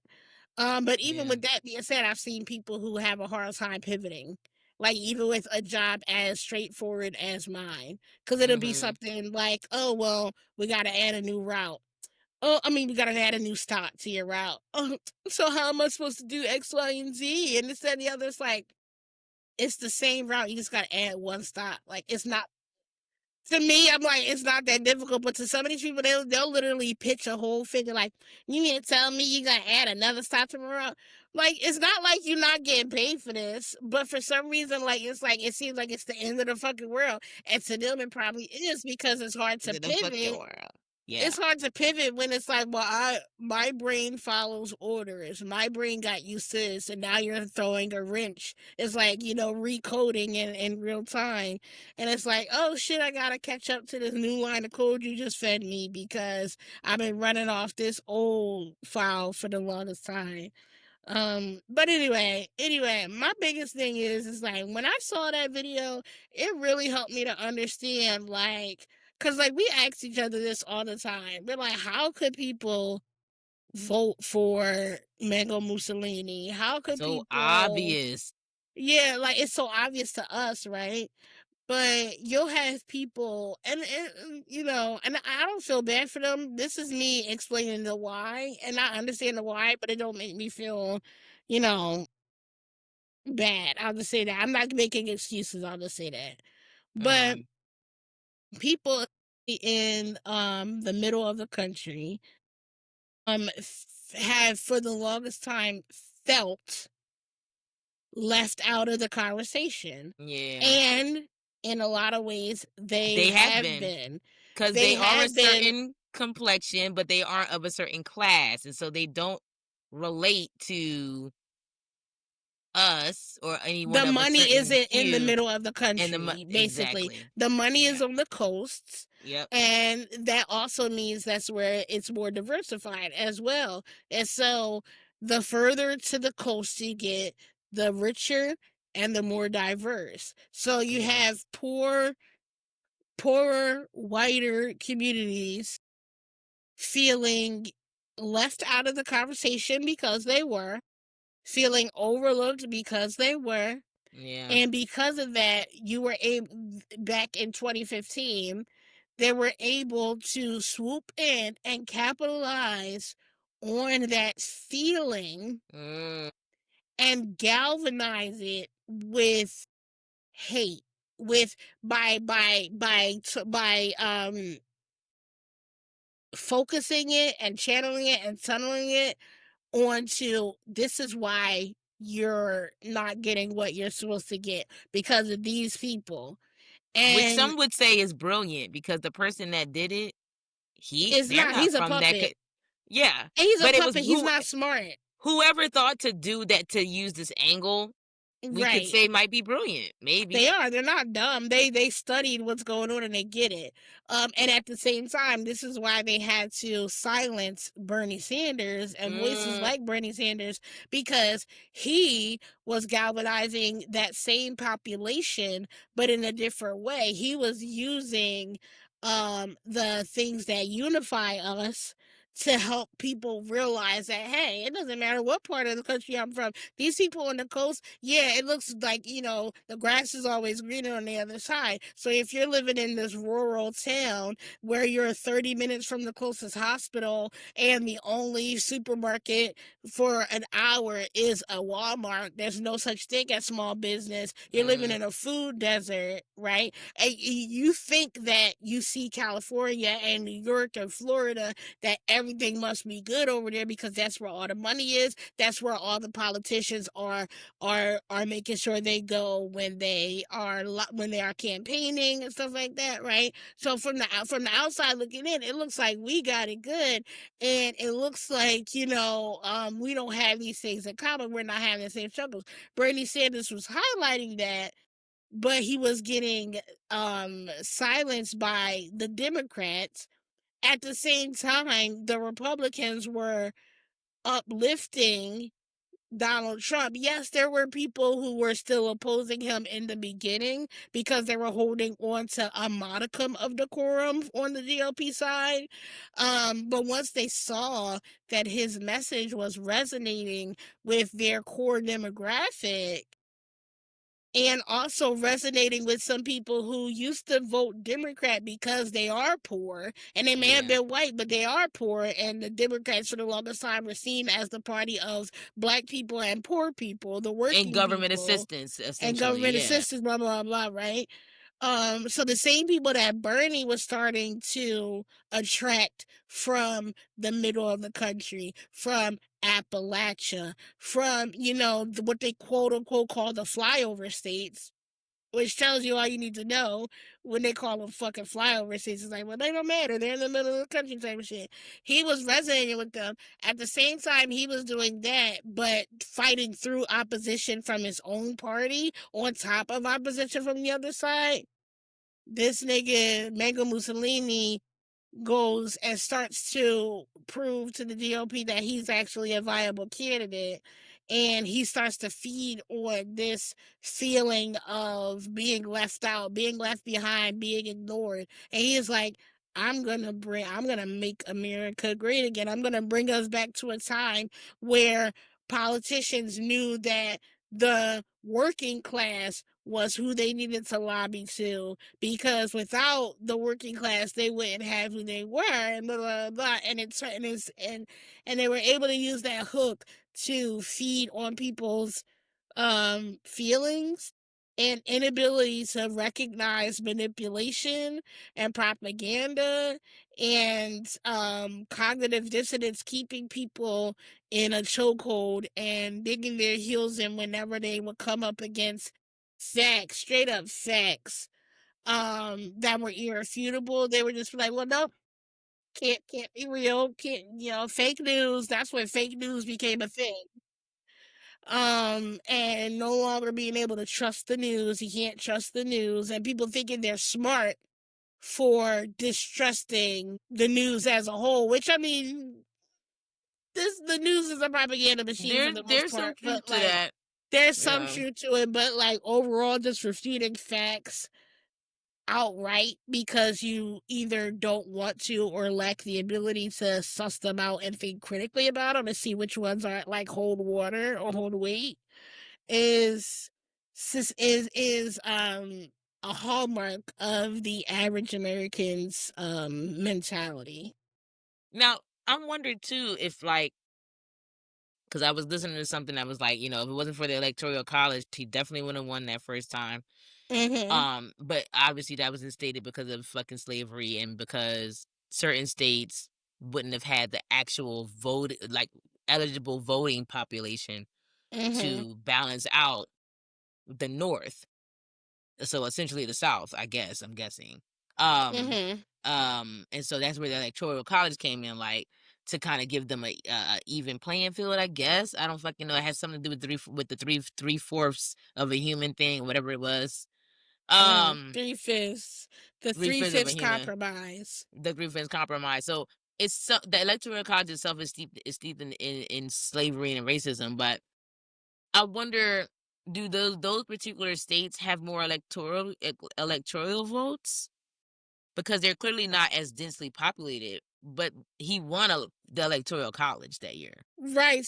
But even Yeah. with that being said, I've seen people who have a hard time pivoting. Like even with a job as straightforward as mine, because it'll be Mhm. something like, "Oh well, we got to add a new route. Oh, I mean, we got to add a new stop to your route. Oh, so how am I supposed to do X, Y, and Z?" And this and the other. It's like it's the same route. You just got to add one stop. Like it's not to me, I'm like, it's not that difficult, but to some of these people, they'll literally pitch a whole figure like, you mean to tell me you gotta add another stop to my route? Like, it's not like you're not getting paid for this, but for some reason, like it seems like it's the end of the fucking world. And to them, it probably is because it's hard to To the fucking pivot world. Yeah. it's hard to pivot when it's like, well, my brain follows orders. My brain got used to this, and now you're throwing a wrench. It's like, recoding in real time. And it's like, oh shit, I gotta catch up to this new line of code you just fed me because I've been running off this old file for the longest time. But anyway, my biggest thing is like when I saw that video, it really helped me to understand like cuz like we ask each other this all the time. We're like, how could people vote for Mango Mussolini? How could So people obvious. Yeah, like it's so obvious to us, right? But you'll have people, and I don't feel bad for them. This is me explaining the why, and I understand the why, but it don't make me feel, you know, bad. I'll just say that. I'm not making excuses. I'll just say that. But Mhm. people in the middle of the country have for the longest time felt left out of the conversation. Yeah. And in a lot of ways, they They have have been. been. 'Cause They they are a have been certain complexion, but they aren't of a certain class, and so they don't relate to us or anyone the of a money certain isn't in the hue middle of the and country, basically. exactly. The money is Yeah. on the coasts, Yep. and that also means that's where it's more diversified as well. And so the further to the coast you get, the richer and the more diverse. So you Yeah. have poorer, whiter communities feeling left out of the conversation because they were, feeling overlooked because they were, Yeah. and because of that, you were able back in 2015, they were able to swoop in and capitalize on that feeling Mm. and galvanize it with hate, with by focusing it and channeling it and tunneling it onto this is why you're not getting what you're supposed to get because of these people. Which And some would say is brilliant because the person that did it, it's they're not, not he's a from that puppet. yeah, And he's a but it was puppet, he's not smart. whoever thought to do that, to use this angle, we could Right. say might be brilliant, maybe. They are. They're not dumb. They studied what's going on and they get it. And at the same time, this is why they had to silence Bernie Sanders and voices Mm, like Bernie Sanders, because he was galvanizing that same population, but in a different way. He was using the things that unify us to help people realize that, hey, it doesn't matter what part of the country I'm from. These people on the coast, yeah, it looks like, the grass is always greener on the other side. So if you're living in this rural town where you're 30 minutes from the closest hospital and the only supermarket for an hour is a Walmart, there's no such thing as small business. You're living mm. in a food desert, right? And you think that you see California and New York and Florida, that everything must be good over there because that's where all the money is. That's where all the politicians are making sure they go when they are campaigning and stuff like that, right? So from the outside looking in, it looks like we got it good, and it looks like we don't have these things in common. We're not having the same struggles. Bernie Sanders was highlighting that, but he was getting silenced by the Democrats. At the same time, the Republicans were uplifting Donald Trump. Yes, there were people who were still opposing him in the beginning because they were holding on to a modicum of decorum on the GOP side. But once they saw that his message was resonating with their core demographic, and also resonating with some people who used to vote Democrat because they are poor, and they may have Yeah. been white, but they are poor, and the Democrats for the longest time were seen as the party of black people and poor people, the And working government people, assistance, and essentially, government yeah. assistance, blah, blah, blah, right? So the same people that Bernie was starting to attract from the middle of the country, from Appalachia, from, what they quote unquote call the flyover states, which tells you all you need to know when they call them fucking flyover states. It's like, well, they don't matter. They're in the middle of the country type of shit. He was resonating with them. At the same time, he was doing that, but fighting through opposition from his own party on top of opposition from the other side. This nigga, Mango Mussolini, goes and starts to prove to the GOP that he's actually a viable candidate. And he starts to feed on this feeling of being left out, being left behind, being ignored. And he's like, I'm gonna make America great again. I'm gonna bring us back to a time where politicians knew that the working class was who they needed to lobby to, because without the working class, they wouldn't have who they were, and blah blah blah. And they were able to use that hook to feed on people's feelings and inability to recognize manipulation and propaganda and cognitive dissonance, keeping people in a chokehold and digging their heels in whenever they would come up against facts, straight up facts, that were irrefutable. They were just like, well, no, can't be real, can't, fake news. That's when fake news became a thing. And no longer being able to trust the news. You can't trust the news, and people thinking they're smart for distrusting the news as a whole, which, I mean, the news is a propaganda machine for the most There's some part, truth but to like that. there's some Yeah. truth to it, but like overall just refuting facts outright because you either don't want to or lack the ability to suss them out and think critically about them and see which ones are like hold water or hold weight is a hallmark of the average American's mentality. Now, I'm wondering too if, like, because I was listening to something that was like, if it wasn't for the Electoral College, he definitely would have won that first time. Mm-hmm. But obviously that was instated because of fucking slavery and because certain states wouldn't have had the actual vote, like eligible voting population. Mhm. to balance out the North. So essentially the South, I guess, I'm guessing. Um, Mhm. and so that's where the Electoral College came in, like, to kind of give them a even playing field, I guess. I don't fucking know. It has something to do with the three-fourths of a human thing, whatever it was. Mhm. Um, 3/5. The three three-fifths of a fifths human, compromise. the three-fifths compromise. So the Electoral College itself is steeped in slavery and racism, but I wonder, do those particular states have more electoral votes? Because they're clearly not as densely populated, but he won the Electoral College that year. Right.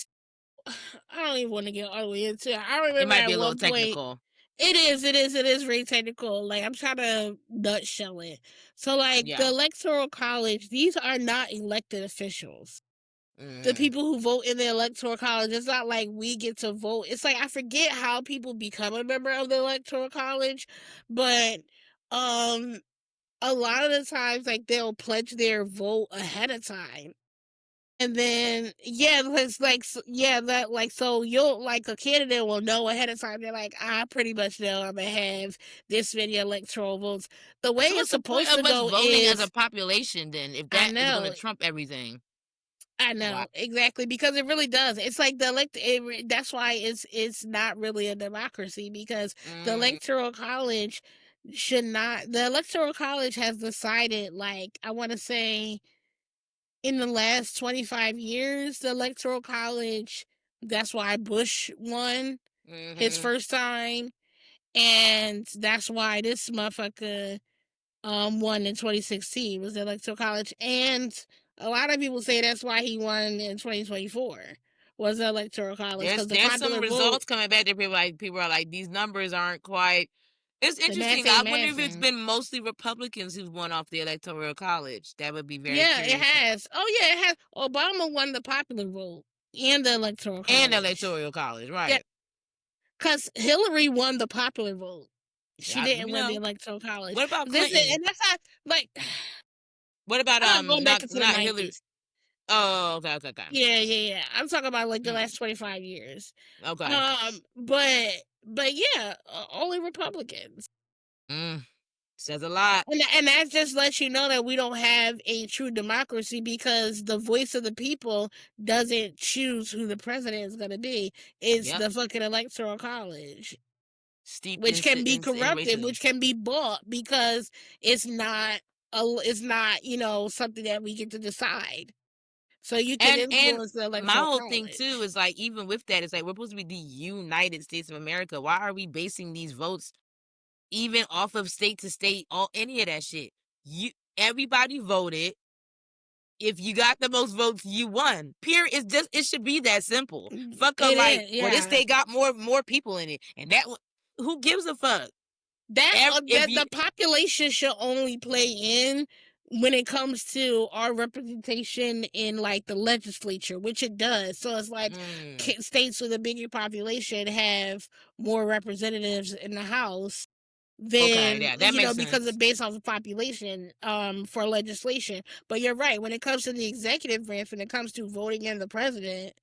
I don't even want to get all the way into it. I It remember might be at a little one point. technical. It is very technical. Like, I'm trying to nutshell it. So, like, the Yeah. Electoral College, these are not elected officials. The Mhm. people who vote in the Electoral College, it's not like we get to vote. It's like, I forget how people become a member of the Electoral College, but um a lot of the times, like, they'll pledge their vote ahead of time. And then, yeah, it's like, yeah, that, like, so you'll, like, a candidate will know ahead of time. They're like, I pretty much know I'm gonna have this many electoral votes. The way So what's it's the point supposed to of us go voting as a is, population then, if I that is going to know, trump everything? I Why? know exactly, because it really does. It's like that's why it's not really a democracy, because the Mm, electoral college the electoral college has decided, like, I want to say, in the last 25 years, the Electoral College, that's why Bush won his mhm. first time. And that's why this motherfucker won in 2016, was the Electoral College. And a lot of people say that's why he won in 2024, was the Electoral College, There's because the there's some popular vote, results coming back that people are like, these numbers aren't quite. It's the math interesting. I ain't wonder if it's matching. been mostly Republicans who've won off the Electoral College. That would be very Yeah, it curious. has. Oh, yeah, it has. Obama won the popular vote and the Electoral And the College. Electoral College, Yeah, right? because Hillary won the popular vote. She Yeah, didn't win the Electoral College. what about This is, Clinton? and that's not like, What about I'm not going back not into the not Hillary? 90s. Oh, okay, okay, okay. Yeah, yeah, yeah. I'm talking about, like, the Mm, last 25 years. okay. But yeah, only Republicans. Mm, says a lot. And that just lets you know that we don't have a true democracy, because the voice of the people doesn't choose who the president is going to be. It's Yep. the fucking Electoral College, Steeped which can be in corrupted, racism. which can be bought, because it's not it's not, something that we get to decide. So you can And influence the my Electoral whole thing too College. is like, even with that, it's like we're supposed to be the United States of America. Why are we basing these votes even off of state to state, all any of that shit? You Everybody voted. If you got the most votes, you won. Period. It should be that simple. Fuck a It like, is, well, this yeah. state got more people in it, and who gives a fuck? If That you the population should only play in when it comes to our representation in, like, the legislature, which it does. So it's like, mm, states with a bigger population have more representatives in the House, okay, then, yeah, that makes because sense. of based off of population, for legislation. But you're right, when it comes to the executive branch, when it comes to voting in the president,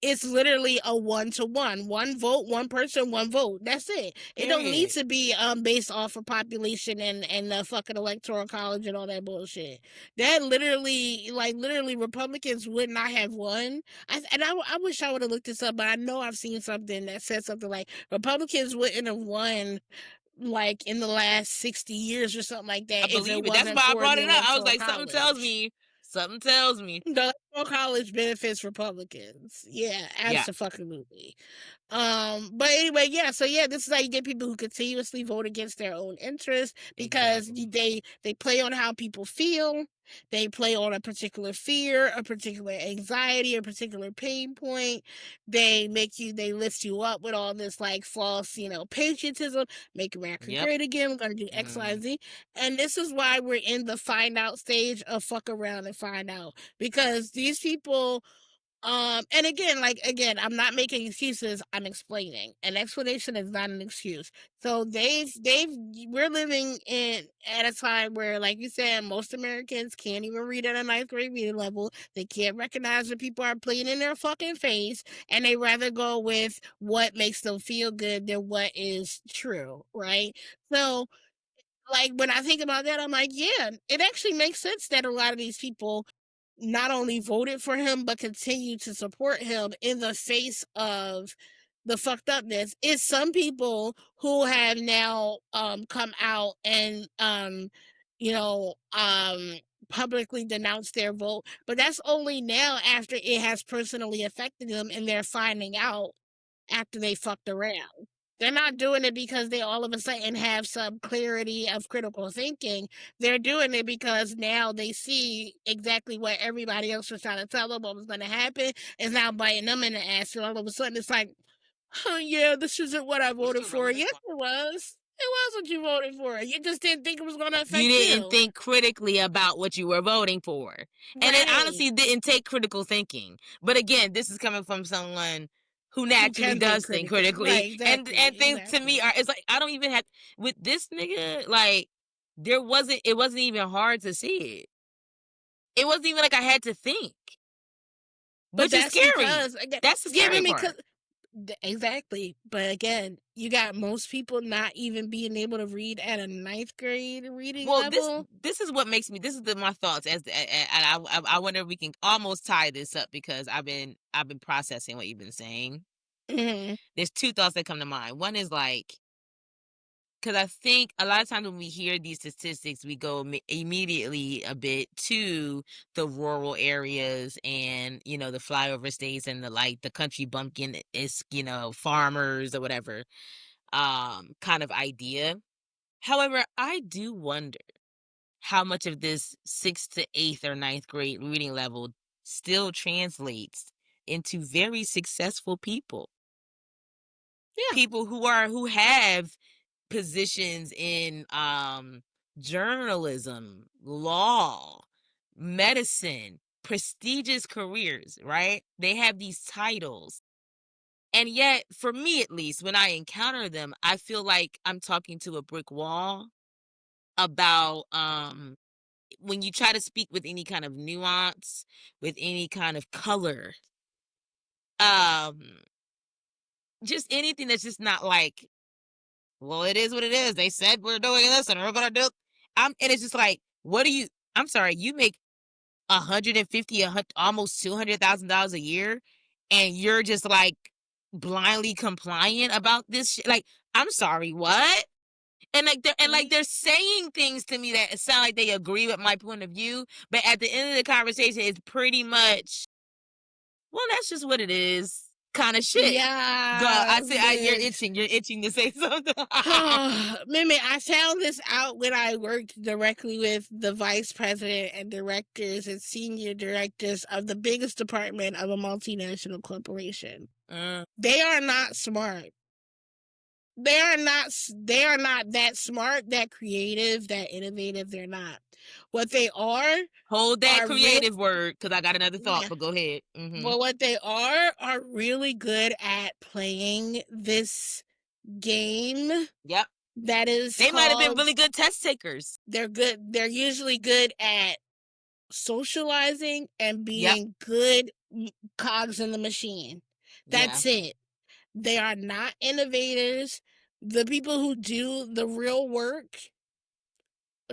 it's literally a 1-to-1. One vote, one person, one vote. That's it. It don't need Period. to be based off of population and the fucking electoral college and all that bullshit. That literally, like, literally, Republicans would not have won. I wish I would have looked this up, but I know I've seen something that said something like Republicans wouldn't have won, like, in the last 60 years or something like I that, if it believe it. That's wasn't why I for brought the it up. I was electoral like, something tells college. me. Something tells me. The electoral college benefits Republicans. Yeah, Yeah, absolutely. But anyway, yeah, so yeah, this is how you get people who continuously vote against their own interests, because exactly. they play on how people feel. They play on a particular fear, a particular anxiety, a particular pain point. They lift you up with all this, like, false, patriotism, make America Yep. great again, we're gonna do X, Y, Mm, and Z. And this is why we're in the find out stage of fuck around and find out. Because these people And again, I'm not making excuses, I'm explaining. An explanation is not an excuse. So we're living at a time where, like you said, most Americans can't even read at a ninth grade reading level. They can't recognize when people are playing in their fucking face, and they rather go with what makes them feel good than what is true, right? So, like, when I think about that, I'm like, yeah, it actually makes sense that a lot of these people not only voted for him but continue to support him in the face of the fucked upness. Is some people who have now come out and you know publicly denounced their vote, but that's only now after it has personally affected them and they're finding out after they fucked around. They're not doing it because they all of a sudden have some clarity of critical thinking. They're doing it because now they see exactly what everybody else was trying to tell them what was going to happen is now biting them in the ass. And all of a sudden it's like, oh, yeah, this isn't what I voted for. Yes, it was. It was what you voted for. You just didn't think it was going to You affect didn't you. think critically about what you were voting for. And it Right. honestly didn't take critical thinking. But again, this is coming from someone who Who naturally can think does think critically. Right, critically. And exactly. things to me Exactly. are, it's like I don't even have with this nigga, like it wasn't even hard to see it. It wasn't even like I had to think. But Which is that's scary. because, again, That's the yeah, scary because part. exactly. But again, you got most people not even being able to read at a ninth grade reading Well, level. this is what makes me. This is my thoughts and I wonder if we can almost tie this up because I've been processing what you've been saying. Hmm. There's two thoughts that come to mind. One is like, because I think a lot of times when we hear these statistics, we go immediately a bit to the rural areas and the flyover states and the country bumpkin is farmers or whatever kind of idea. However, I do wonder how much of this sixth to eighth or ninth grade reading level still translates into very successful people. Yeah. People who have positions in journalism, law, medicine, prestigious careers, right? They have these titles. And yet, for me at least, when I encounter them, I feel like I'm talking to a brick wall about when you try to speak with any kind of nuance, with any kind of color, um, just anything that's just not like, well, it is what it is. They said we're doing this and we're gonna do. And it's just like, what do you? I'm sorry, you make 150, almost $200,000 a year, and you're just like blindly compliant about this shit. Like, I'm sorry, what? They're saying things to me that sound like they agree with my point of view, but at the end of the conversation, it's pretty much, well, that's just what it is, kind of shit. Go, Yeah, you're bitch. itching, to say something. Mimi, I found this out when I worked directly with the vice president and directors and senior directors of the biggest department of a multinational corporation. Mm. They are not smart. They are not that smart, that creative, that innovative. They're not. What they Hold that are real creative word, because I got another thought, yeah. but go ahead. Mm-hmm. But what they are really good at playing this game Yep. that is They might have been called really good test takers. they're usually good at socializing and Yep. being good cogs in the machine. Yeah. That's it. They are not innovators. The people who do the real work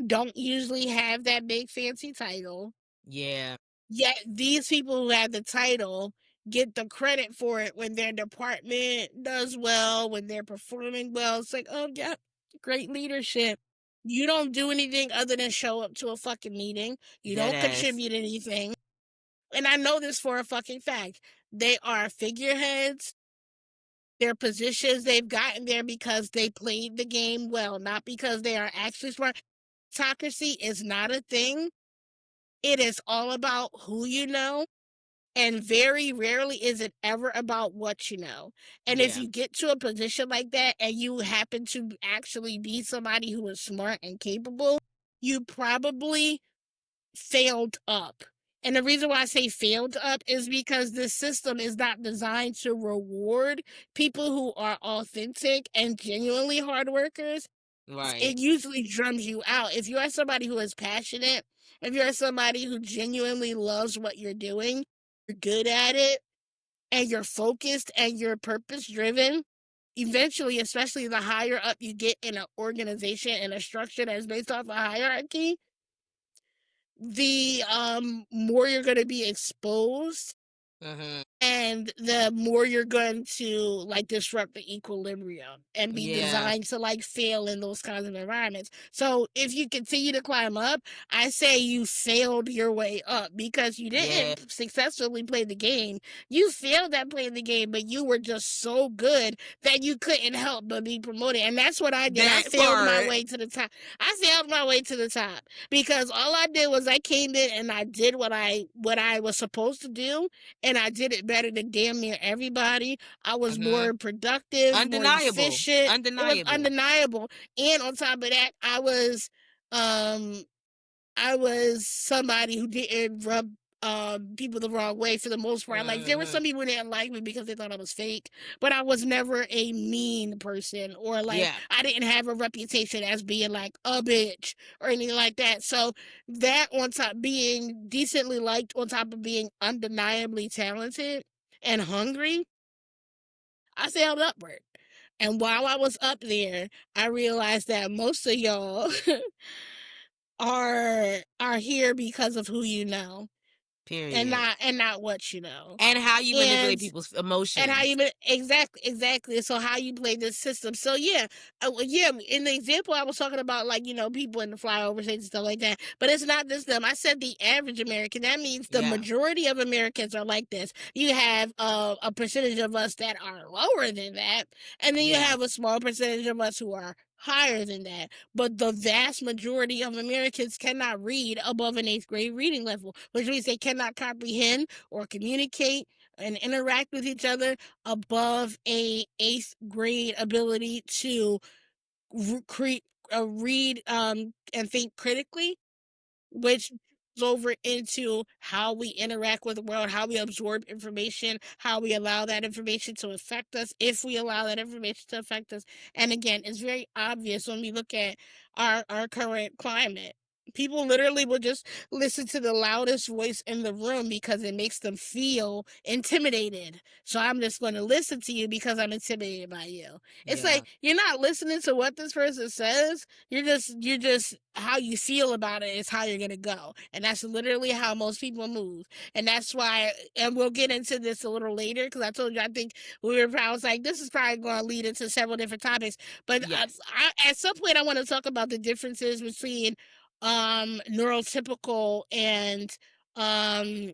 don't usually have that big fancy title. Yeah. Yet these people who have the title get the credit for it when their department does well, when they're performing well. It's like, oh, yeah, great leadership. You don't do anything other than show up to a fucking meeting. You Dead don't ass. contribute anything. And I know this for a fucking fact. They are figureheads. Their positions, they've gotten there because they played the game well, not because they are actually smart. Meritocracy is not a thing. It is all about who you know. And very rarely is it ever about what you know. And if Yeah. you get to a position like that and you happen to actually be somebody who is smart and capable, you probably failed up And the reason why I say failed up is because this system is not designed to reward people who are authentic and genuinely hard workers. Right. It usually drums you out. If you are somebody who is passionate, if you're somebody who genuinely loves what you're doing, you're good at it, and you're focused and you're purpose driven, eventually, especially the higher up you get in an organization and a structure that's based off a hierarchy, the more you're going to be exposed Mm-hmm. and the more you're going to like disrupt the equilibrium and be Yeah. designed to like fail in those kinds of environments. So if you continue to climb up, I say you failed your way up because you Yeah. didn't successfully play the game. You failed at playing the game, but you were just so good that you couldn't help but be promoted. And that's what I did. I That failed my part. way to the top. I failed my way to the top because all I did was I came in and I did what I was supposed to do, and I did it better than damn near everybody. I was Mm-hmm. more productive, more Undeniable. efficient. It was Undeniable. undeniable. And on top of that, um I was somebody who didn't rub people the wrong way for the most part. Like there were Mm-hmm. some people who didn't like me because they thought I was fake, but I was never a mean person or like Yeah. I didn't have a reputation as being like a bitch or anything like that. So that on top being decently liked on top of being undeniably talented and hungry, I sailed upward. And while I was up there, I realized that most of y'all are here because of who you know Period. and not what you know. And how you And manipulate people's and how you emotions. exactly. So how you play this system. So yeah, yeah. In the example, I was talking about like people in the flyover states and stuff like that. But it's not just them. I said the average American. That means the Yeah. majority of Americans are like this. You have a percentage of us that are lower than that, and then you Yeah. have a small percentage of us who are higher than that. But the vast majority of Americans cannot read above an eighth grade reading level, which means they cannot comprehend or communicate and interact with each other above a eighth grade ability to read and think critically, which goes over into how we interact with the world, how we absorb information, how we allow that information to affect us, if we allow that information to affect us. And again, it's very obvious when we look at our current climate. People literally will just listen to the loudest voice in the room because it makes them feel intimidated. So I'm just going to listen to you because I'm intimidated by you. It's Yeah. like you're not listening to what this person says. You're just how you feel about it is how you're gonna go. And that's literally how most people move. And that's why, and we'll get into this a little later because I told you I think I was like, this is probably going to lead into several different topics. But Yes. at some point I want to talk about the differences between neurotypical um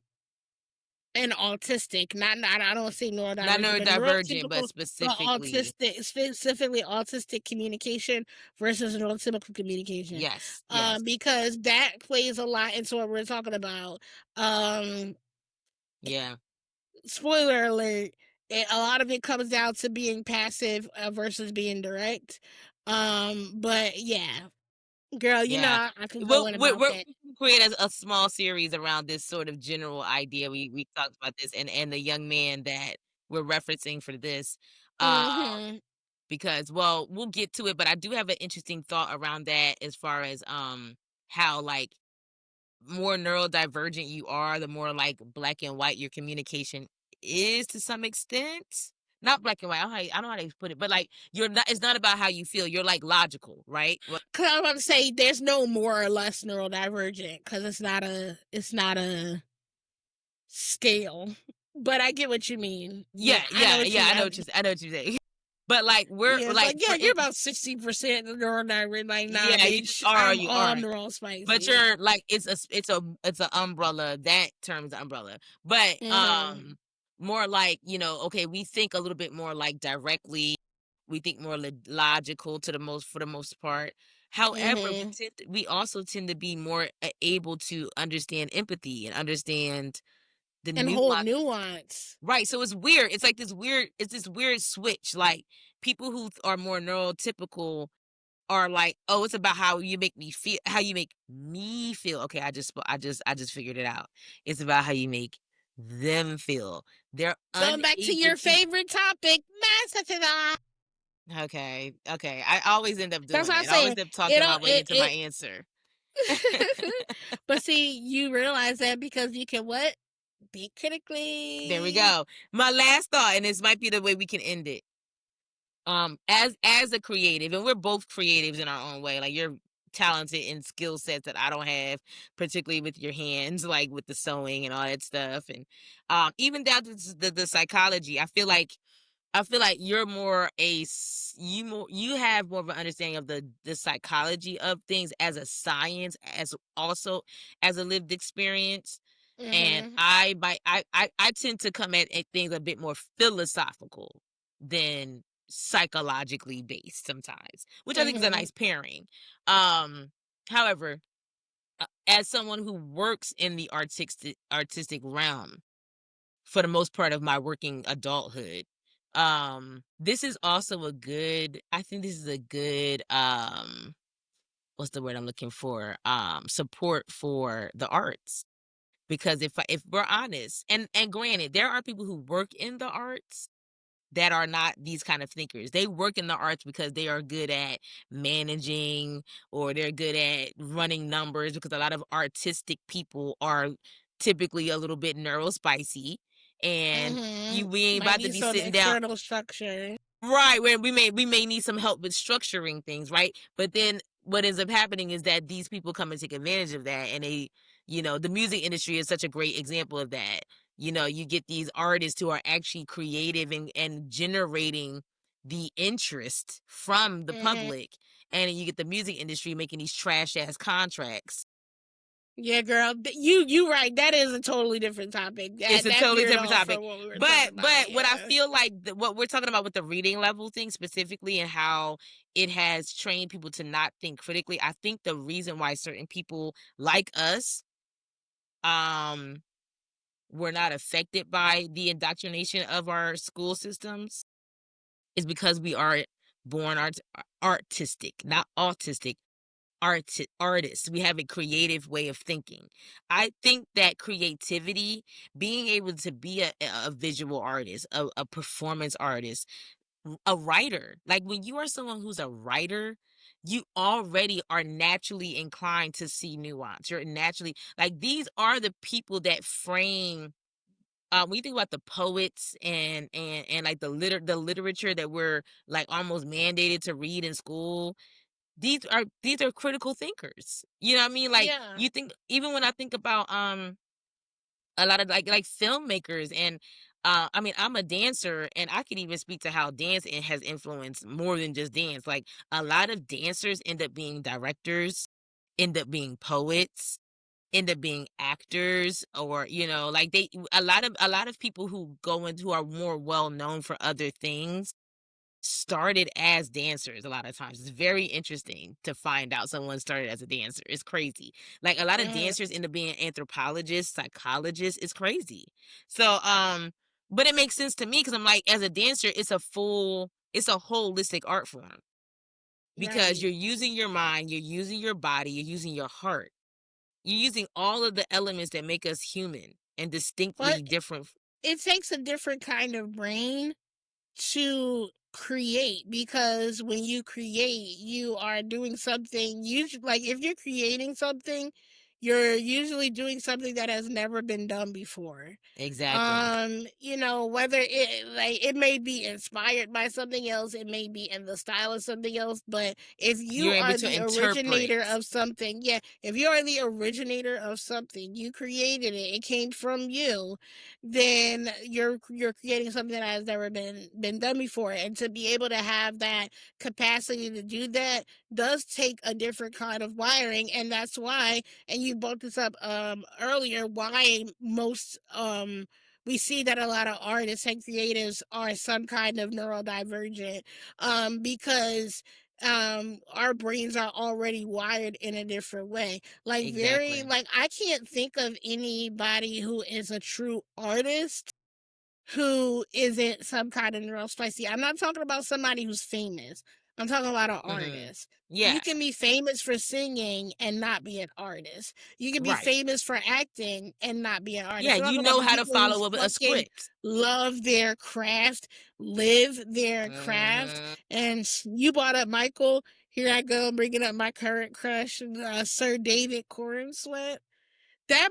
and autistic. Not I don't say Not neurodivergent, but neurodivergent, but neurotypical, specifically. specifically autistic communication versus neurotypical communication. Yes. Yes. Because that plays a lot into what we're talking about. Um, Yeah. Spoiler alert, a lot of it comes down to being passive versus being direct. But yeah, girl, Yeah. I can go We'll in we're about we're that. create a small series around this sort of general idea. We talked about this and the young man that we're referencing for this. Uh, Mm-hmm. because well, we'll get to it, but I do have an interesting thought around that as far as how like more neurodivergent you are, the more like black and white your communication is to some extent. Not black and white. I don't know how to put it, but like you're not. It's not about how you feel. You're like logical, right? Well, Cause I'm about to say there's no more or less neurodivergent because it's not a scale. But I get what you mean. yeah, Yeah, I know yeah, what yeah. you. I know what you're saying. But like we're Yeah, it's like like for you're about 60% neurodivergent. Like nah, yeah, you just bitch, are or I'm you all aren't. neural But spicy. you're like it's a umbrella. That term is an umbrella. But Mm-hmm. more like, okay, we think a little bit more like directly. We think more logical to the most for the most part. However, Mm-hmm. we also tend to be more able to understand empathy and understand the And whole nuance. nuance. Right. So it's weird. It's this weird switch. Like people who are more neurotypical are like, oh, it's about how you make me feel, how you make me feel. Okay, I just figured it out. It's about how you make them feel. They're Going back to unable your to. favorite topic, Okay, okay. I always end up that's doing what I'm it. I always saying. end up It talking my don't way it into my it answer. but see, you realize that because you can what? Think There we critically. go. My last thought, and this might be the way we can end it. As a creative, and we're both creatives in our own way. Like, you're talented in skill sets that I don't have, particularly with your hands, like with the sewing and all that stuff, and even down to the psychology. I feel like you're more you have more of an understanding of the psychology of things as a science, as also as a lived experience. And Mhm. I tend to come at things a bit more philosophical than psychologically based sometimes, which I think is a Mhm. nice pairing. Um, However, as someone who works in the artistic realm for the most part of my working adulthood, this is also a good. I think this is a good. What's the word I'm looking for? Support for the arts, because if we're honest, and granted, there are people who work in the arts that are not these kind of thinkers. They work in the arts because they are good at managing, or they're good at running numbers, because a lot of artistic people are typically a little bit neurospicy, and Mhm. we ain't Might about to need be some sitting down. external structure. Right, where we may need some help with structuring things, right? But then what ends up happening is that these people come and take advantage of that, and the music industry is such a great example of that. You get these artists who are actually creative and generating the interest from the Mhm. public, and then you get the music industry making these trash ass contracts. Yeah, girl. You right. That is a totally different topic. It's a That totally veered different off topic. from what we were talking about. But what I Yeah. feel like what we're talking about with the reading level thing specifically, and how it has trained people to not think critically. I think the reason why certain people like us um were not affected by the indoctrination of our school systems is because we are born artistic, not autistic. Artists, we have a creative way of thinking. I think that creativity, being able to be a visual artist, a performance artist, a writer, like when you are someone who's a writer, you already are naturally inclined to see nuance. You're naturally, like, these are the people that frame, when you think about the poets and like the literature that we're like almost mandated to read in school, these are critical thinkers. You know what I mean? Like, Yeah. you think, even when I think about a lot of like filmmakers, and I mean, I'm a dancer, and I can even speak to how dance has influenced more than just dance. Like, a lot of dancers end up being directors, end up being poets, end up being actors, or like, a lot of people who go into, who are more well known for other things, started as dancers. A lot of times it's very interesting to find out someone started as a dancer. It's crazy. Like, a lot of Mhm. dancers end up being anthropologists, psychologists. It's crazy. So but it makes sense to me, because I'm like, as a dancer, it's a holistic art form, because Right. you're using your mind, you're using your body, you're using your heart, you're using all of the elements that make us human and But distinctly different. it takes a different kind of brain to create, because when you create, you are doing something. Usually, like if you're creating something, you're usually doing something that has never been done before. Exactly. Whether it may be inspired by something else, it may be in the style of something else, but if you You're able are to the interpret. originator of something, yeah, if you are the originator of something, you created it, it came from you, then you're creating something that has never been done before. And to be able to have that capacity to do that does take a different kind of wiring. And that's why, and you brought this up earlier, why most we see that a lot of artists and creatives are some kind of neurodivergent, because our brains are already wired in a different way. Like, very, Exactly. like, I can't think of anybody who is a true artist who isn't some kind of neurospicy. I'm not talking about somebody who's famous. I'm talking about an Mhm. artist. You Yeah. can be famous for singing and not be an artist. You can be Right. famous for acting and not be an Yeah, artist. I'm you talking about know the how to people who follow a fucking script. love their craft, live their craft. Mhm. And you brought up Michael. Here I go, bringing up my current crush, Sir David Corn Sweat. That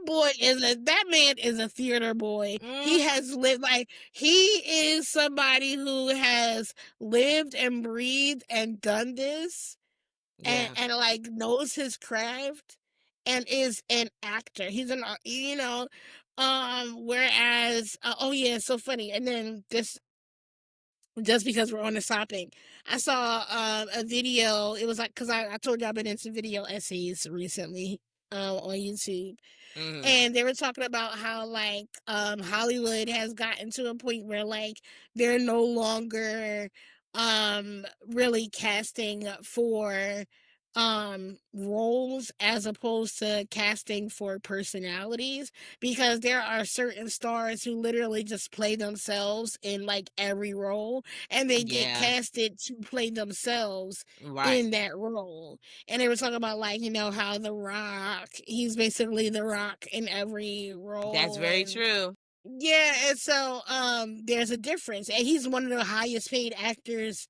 man is a theater boy. He Mm. has lived, like, he is somebody who has lived and breathed and done this, Yeah. and like knows his craft and is an actor. He's whereas oh yeah, it's so funny. And then this, just because we're on this topic, I saw a video. It was like, because I told you I've been into video essays recently on YouTube, Mhm. and they were talking about how, like, Hollywood has gotten to a point where, like, they're no longer really casting for roles as opposed to casting for personalities, because there are certain stars who literally just play themselves in like every role, and they get Yeah. casted to play themselves Right. in that role. And they were talking about, like, how The Rock, he's basically The Rock in every That's role. very And true. yeah, and so there's a difference. And he's one of the highest paid actors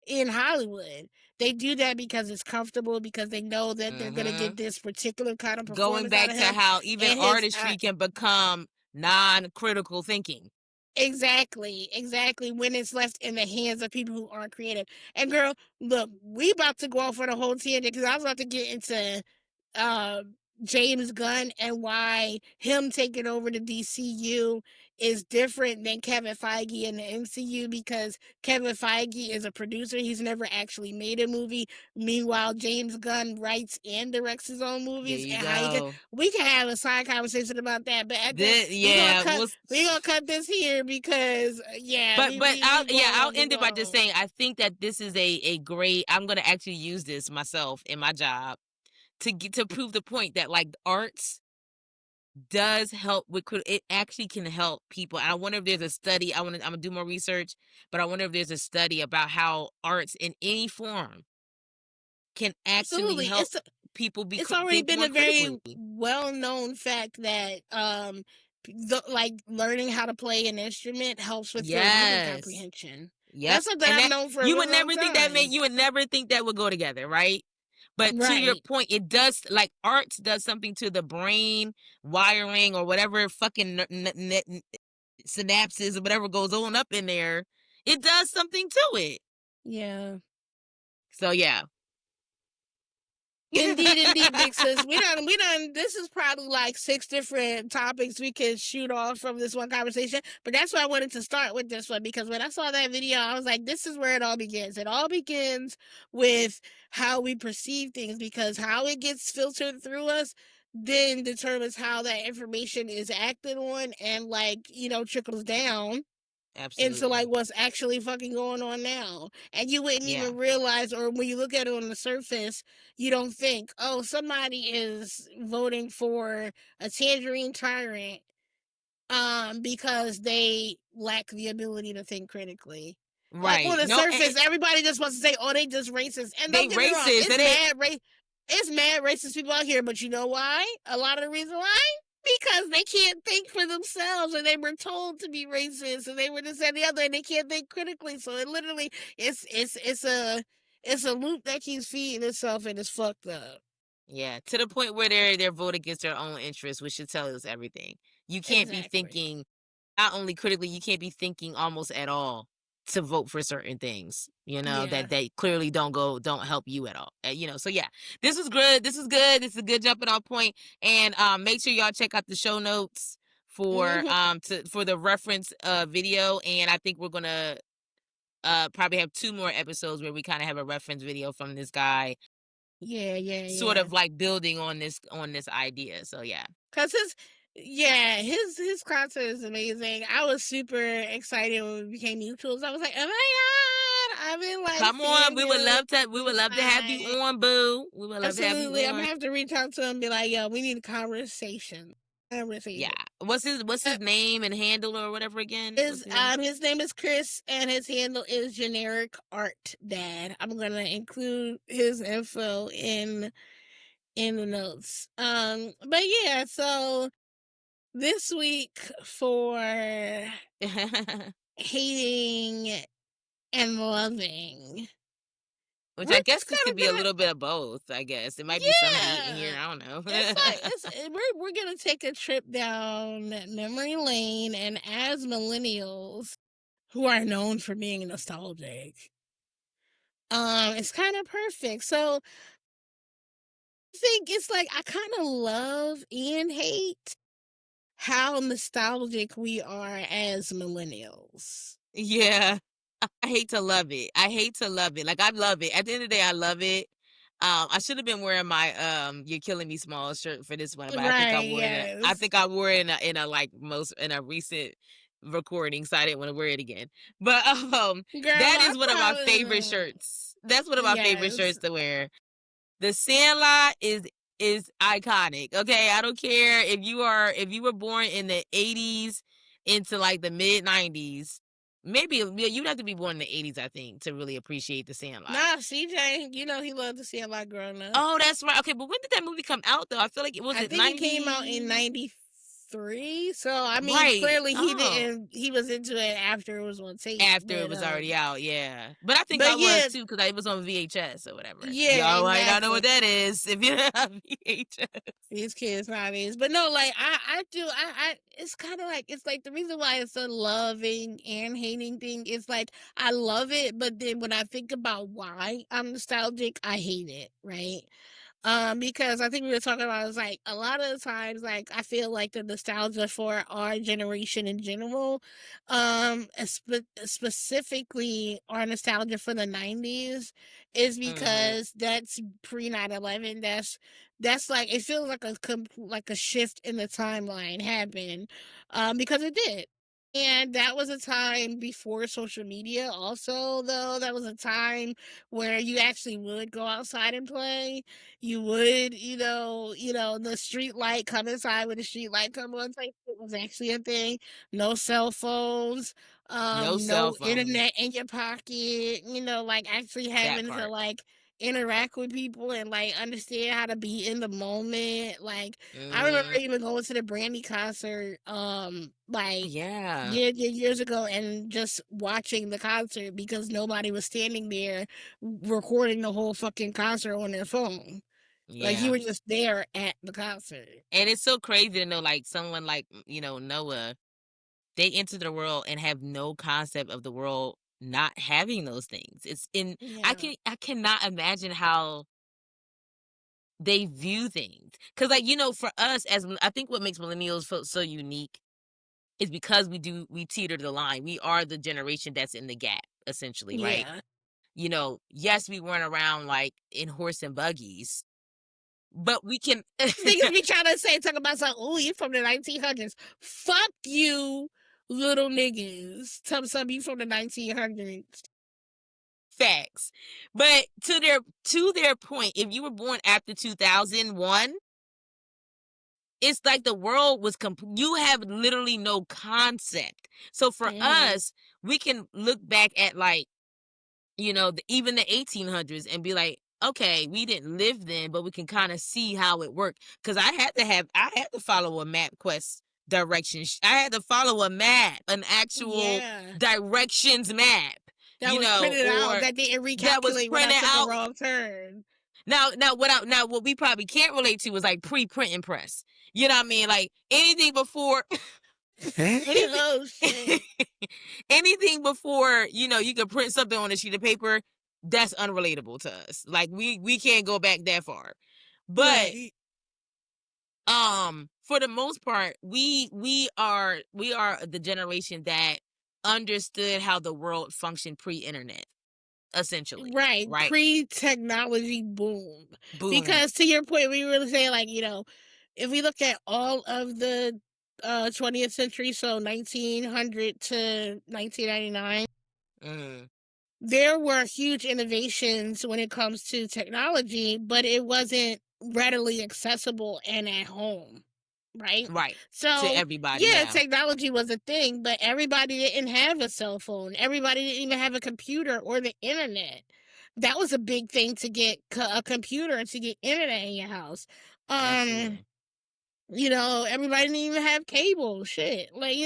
in Hollywood. They do that because it's comfortable, because they know that they're gonna Mhm. get this particular kind of Going performance out back of to him. how even And his artistry can become non-critical thinking. exactly, exactly, when it's left in the hands of people who aren't creative. And girl, look, we about to go off on a whole tangent, because I was about to get into uh, James Gunn and why him taking over the DCU is different than Kevin Feige in the MCU, because Kevin Feige is a producer. He's never actually made a movie. Meanwhile, James Gunn writes and directs his own There movies. you And go. we can have a side conversation about that. But at the Yeah, we gonna cut this here, because yeah, we going I'll on the end it by just long. saying I think that this is a great. I'm gonna actually use this myself in my job to prove the point that like arts does help with it actually can help people. And I wonder if there's a study. I'm gonna do more research, but I wonder if there's a study about how arts in any form can actually Absolutely, help people it's already think been more a very critically. well known fact that like learning how to play an instrument helps with your reading Yes. comprehension. Yep. That's something And I've that known for a you real would long never think that time. you would never think that would go together, right? But to your Right. point, it does, like arts does something to the brain wiring or whatever fucking synapses or whatever goes on up in there. It does something to it. Yeah. So yeah. Indeed, indeed, big sis. We done. This is probably like 6 different topics we could shoot off from this one conversation. But that's why I wanted to start with this one, because when I saw that video, I was like, this is where it all begins. It all begins with how we perceive things, because how it gets filtered through us then determines how that information is acted on, and, like, trickles down into, like, Absolutely. what's actually fucking going on now. And you wouldn't Yeah. even realize, or when you look at it on the surface, you don't think, oh, somebody is voting for a tangerine tyrant because they lack the ability to think critically. Like, on Right. the No, surface, everybody just wants to say, oh, they just racist. And they don't get me wrong, racist. That ain't it's mad racist people out here, but you know why? A lot of the reason why? Because they can't think for themselves, and they were told to be racist, and they were this and the other, and they can't think critically. So it literally, it's a loop that keeps feeding itself, and it's fucked up. yeah, to the point where they're voting against their own interests, which should tell us everything. You can't be Exactly. thinking not only critically, you can't be thinking almost at all to vote for certain things, Yeah. that they clearly don't help you at all. So yeah, this was good. This was good. This is a good jumping off point. And make sure y'all check out the show notes for Hmm. for the reference video. And I think we're gonna probably have 2 more episodes where we kind of have a reference video from this guy, Yeah, yeah, sort yeah. of like building on this idea. So yeah. Cause his content is amazing. I was super excited when we became mutuals. I was like, oh my god, I've been like Come on, fangirling we would this love to have you time. on, boo. We would love to have you Absolutely. I'm on. gonna have to reach out to him and be like, yo, we need a conversation. Yeah. Everything. What's Uh, his name and handle or whatever again? Is his name is Chris and his handle is generic art dad. I'm gonna include his info in the notes. But yeah, so this week for hating and loving, Which we're I guess just this could kind be a of gonna, little bit of both, I guess. It might be some hate in here, yeah, I don't know. it's like we're gonna take a trip down memory lane, and as millennials who are known for being nostalgic, it's kind of perfect. So I think it's like I kind of love and hate how nostalgic we are as millennials. Yeah. I hate to love it. I hate to love it. Like, I love it. At the end of the day, I love it. I should have been wearing my "You're Killing Me" Small shirt for this one, but Right, I yes. think I wore it like in a recent recording, so I didn't want to wear it again. But Girl, that I is one of my favorite probably, shirts. That's one of my favorite yes. shirts to wear. The Sandlot is iconic. Okay, I don't care if you were born in the 80s into like the mid 90s. Maybe you'd have to be born in the 80s, I think, to really appreciate the Sandlot. Nah, CJ, you know he loved to see a lot growing up. Oh, that's right. Okay, but when did that movie come out though? I feel like it was I it think it came out in 90. '93. So I mean, Right. clearly Oh, he was into it after it was on tape. after it was already out, yeah. But I think I But was yeah, too because it was on VHS or whatever. yeah, Y'all might not know exactly. what that is if you don't have VHS. These kids nowadays. But no, like it's kinda like it's like the reason why it's a loving and hating thing is like I love it, but then when I think about why I'm nostalgic, I hate it, right? Because I think we were talking about is like a lot of the times, like I feel like the nostalgia for our generation in general, specifically our nostalgia for the '90s, is Mhm. because that's pre 9/11. That's like it feels like like a shift in the timeline happened, because it did. And that was a time before social media also, though. That was a time where you actually would go outside and play. You would, the street light come inside when the street light come on type shit was actually a thing. No cell phones, No cell no phones. internet in your pocket, like actually That having to part. like interact with people and like understand how to be in the moment. Like I remember Mhm. even going to the Brandy concert, like Yeah. years ago, and just watching the concert because nobody was standing there recording the whole fucking concert on their phone. Like you Yeah. were just there at the concert. And it's so crazy to know like someone like, Noah, they enter the world and have no concept of the world not having those things. It's in Yeah. I cannot imagine how they view things. Cuz like, for us I think what makes millennials feel so unique is because we teeter the line. We are the generation that's in the gap essentially, right? Yeah. Yes, we weren't around like in horse and buggies, but we can Niggas be trying to talk about something, oh, you from the 1900s. Fuck you, little niggas. Tell me something, you from the 1900s. facts. But to their point, if you were born after 2001, it's like the world was you have literally no concept. So for Mm-hmm. us, we can look back at like, even the 1800s and be like, okay, we didn't live then, but we can kind of see how it worked. Cause I had to follow a MapQuest direction. I had to follow a map, an actual Yeah. directions map, That was printed out. or That didn't that was recalculate when I printed took a out. wrong turn. Now what we probably can't relate to is like pre-print and press. You know what I mean? Like anything before anything Oh shit. anything before, you could print something on a sheet of paper, that's unrelatable to us. Like we can't go back that far. But Right. for the most part, we are the generation that understood how the world functioned pre-internet, essentially. Right. Right? Pre-technology boom. Boom. Because to your point, we really say like, if we look at all of the 20th century, so 1900 to 1999, Mm. there were huge innovations when it comes to technology, but it wasn't readily accessible and at home. right? Right. To So, everybody, yeah, yeah. technology was a thing, but everybody didn't have a cell phone. Everybody didn't even have a computer or the internet. That was a big thing to get a computer and to get internet in your house. Um, Absolutely. everybody didn't even have cable. Shit, like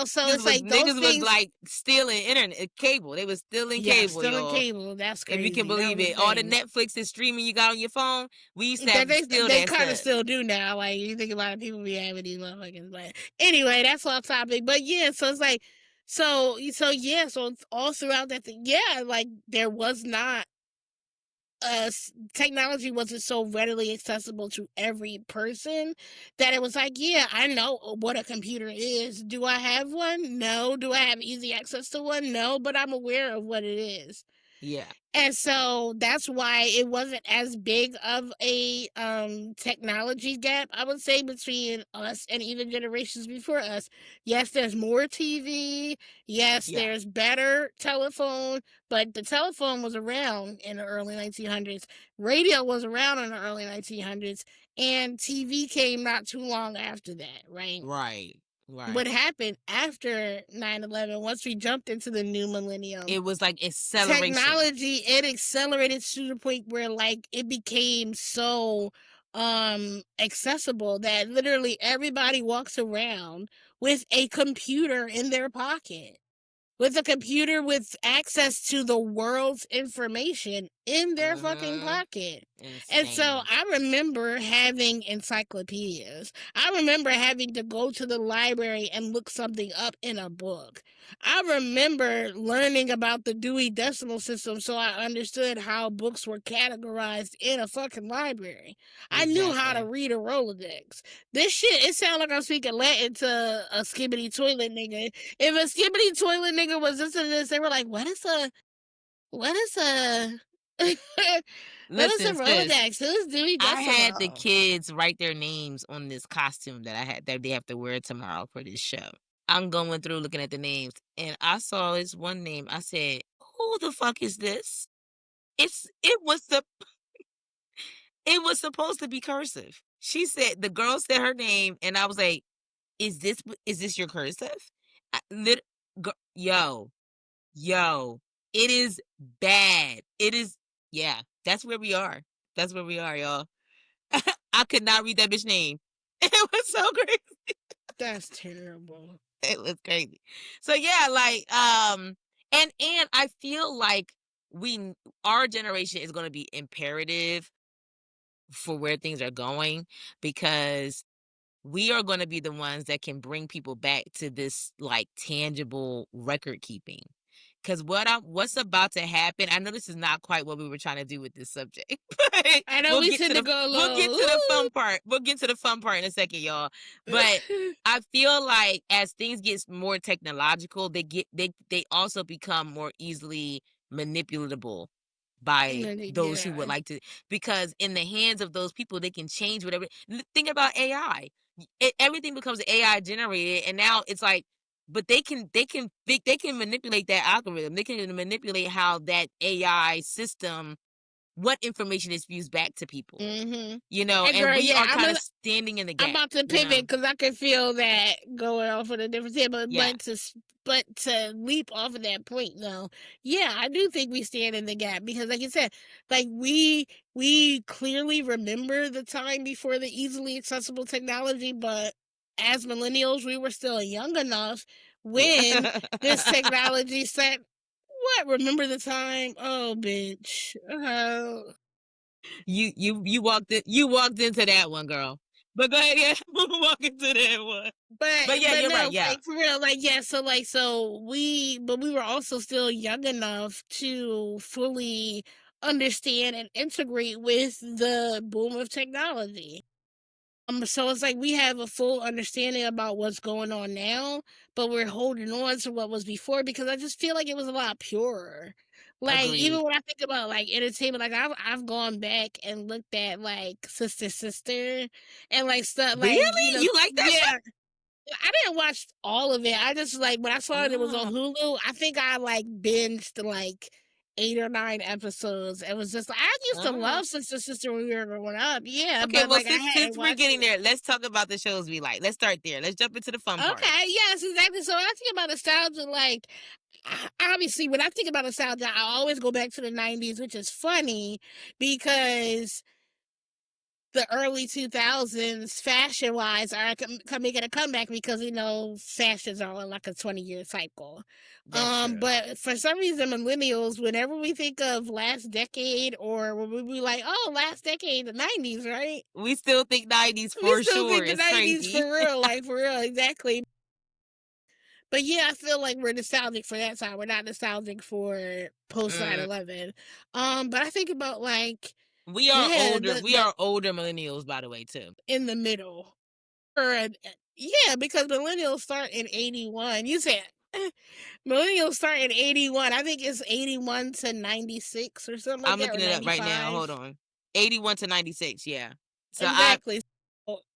so it's like those Niggas was things. like stealing internet cable. They was stealing Yeah, cable, still in y'all. cable. That's If you can crazy. That believe was a it. All the thing. Netflix and streaming you got on your phone, we used to That have to steal they that kind of stuff. still do now. Like you think a lot of people be having these motherfuckers, but anyway, that's off topic. But yeah, so it's like, so it's all throughout that thing, yeah, like there was not technology wasn't so readily accessible to every person that it was like, yeah, I know what a computer is. Do I have one? No. Do I have easy access to one? No, but I'm aware of what it is. Yeah. And so that's why it wasn't as big of a technology gap, I would say, between us and even generations before us. Yes, there's more TV. Yes, Yeah. there's better telephone, but the telephone was around in the early 1900s. Radio was around in the early 1900s, and TV came not too long after that, right? Right. What Right. happened after 9/11, once we jumped into the new millennium, It was like acceleration. technology, it accelerated to the point where like it became so accessible that literally everybody walks around with a computer in their pocket, with a computer with access to the world's information in their fucking Mm-hmm. pocket. And so Insane. I remember having encyclopedias. I remember having to go to the library and look something up in a book. I remember learning about the Dewey Decimal System so I understood how books were categorized in a fucking library. I knew how to Exactly. read a Rolodex. This shit, it sounds like I'm speaking Latin to a skibbity toilet nigga. If a skibbity toilet nigga was listening to this, they were like, what is a what is a what is a Listen, sis, Rolodex? Who's Dewey I had the Decimal? kids write their names on this costume that they have to wear tomorrow for this show. I'm going through looking at the names, and I saw this one name. I said, "Who the fuck is this?" It's it was supposed to be cursive. She said the girl said her name, and I was like, is this your cursive?" I, lit, yo, yo, it is bad. It is, yeah. That's where we are. That's where we are, y'all. I could not read that bitch name. It was so crazy. That's terrible. It was crazy. So yeah, like and I feel like we our generation is going to be imperative for where things are going because we are going to be the ones that can bring people back to this like tangible record keeping. Because what's about to happen, I know this is not quite what we were trying to do with this subject, but I know we tend to go we'll get low. to the fun part. We'll get to the fun part in a second, y'all. But I feel like as things get more technological, they also become more easily manipulatable by those who would Yeah. like to, because in the hands of those people they can change whatever. Think about AI. Everything becomes AI generated, and now it's like, but they can manipulate that algorithm. They can manipulate how that AI system, what information is fused back to people, Mm-hmm. and And girl, we yeah, are kind of standing in the I'm gap, about to pivot because I can feel that going off on a different tip. But yeah. to leap off of that point though, yeah, I do think we stand in the gap because, like you said, like we clearly remember the time before the easily accessible technology, but as millennials, we were still young enough when this technology said, "What? Remember the time? Oh, bitch." You walked into that one, girl. But go ahead, yeah, walk into that one. But yeah, But you're right. no, Yeah, like for real, like yeah, but we were also still young enough to fully understand and integrate with the boom of technology. So it's like we have a full understanding about what's going on now, but we're holding on to what was before because I just feel like it was a lot purer. Like even agreed. when I think about like entertainment, like I've gone back and looked at like Sister Sister and like stuff like Really, you like that shit? yeah, I didn't watch all of it. I just like when I saw it was on Oh, Hulu. I think I like binged like 8 or 9 episodes. It was just I used to love Sister Sister when we were growing up. Yeah, Okay, but well, like I hadn't since we're watched getting it. there, let's talk about the shows we like. Let's start there. Let's jump into the fun part. Okay, yes, exactly. So when I think about nostalgia, like obviously when I think about nostalgia, I always go back to the 90s, which is funny because the early 2000s, fashion-wise, are making a comeback because, fashions are on like a 20-year cycle. That's true. But for some reason, millennials, whenever we think of last decade or when we be like, oh, last decade, the 90s, right? We still think 90s We for still sure. think the It's 90s crazy. for real, like for real, exactly. But yeah, I feel like we're nostalgic for that time. We're not nostalgic for post 9/11. But I think about like, We are yeah, older. We are older millennials, by the way, too. in the middle. Yeah, because millennials start in 81. You said millennials start in 81. I think it's 81 to 96 or something like I'm that, or looking it up right now. 95. Hold on. 81 to 96, yeah. So Exactly.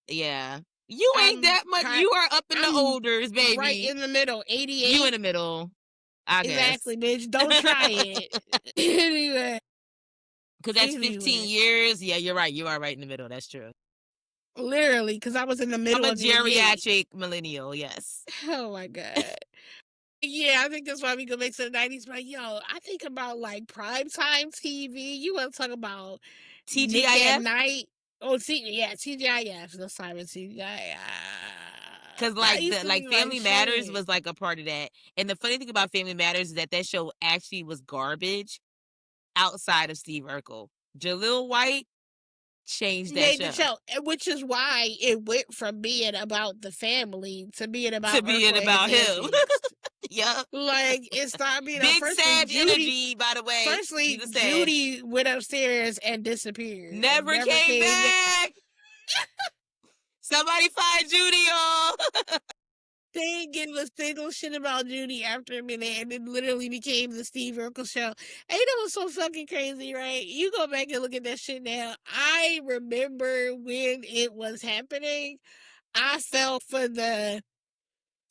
yeah. You ain't that much. You are up in the I'm olders, baby. right in the middle. 88. You in the middle, I guess. Exactly, bitch. Don't try it. Anyway. Because that's 15 years. Yeah, you're right. You are right in the middle. That's true. Literally, because I was in the middle I'm a of 88. geriatric millennial, yes. Oh my God. Yeah, I think that's why we go back to the 90s. But yo, I think about like primetime TV. You want to talk about Nick at TGIF? Night? Oh, TGIF. The Simon TGIF. Because like Family Matters was like a part of that. And the funny thing about Family Matters is that show actually was garbage outside of Steve Urkel. Jaleel White changed that made the show, which is why it went from being about the family to being about him. Yep. Like it stopped being big sad energy. By the way, firstly, Judy went upstairs and disappeared. Never came back. Somebody find Judy, y'all. They didn't give a single shit about Judy after a minute, and it literally became the Steve Urkel show. And you know what's so fucking crazy, right? You go back and look at that shit now. I remember when it was happening. I fell for the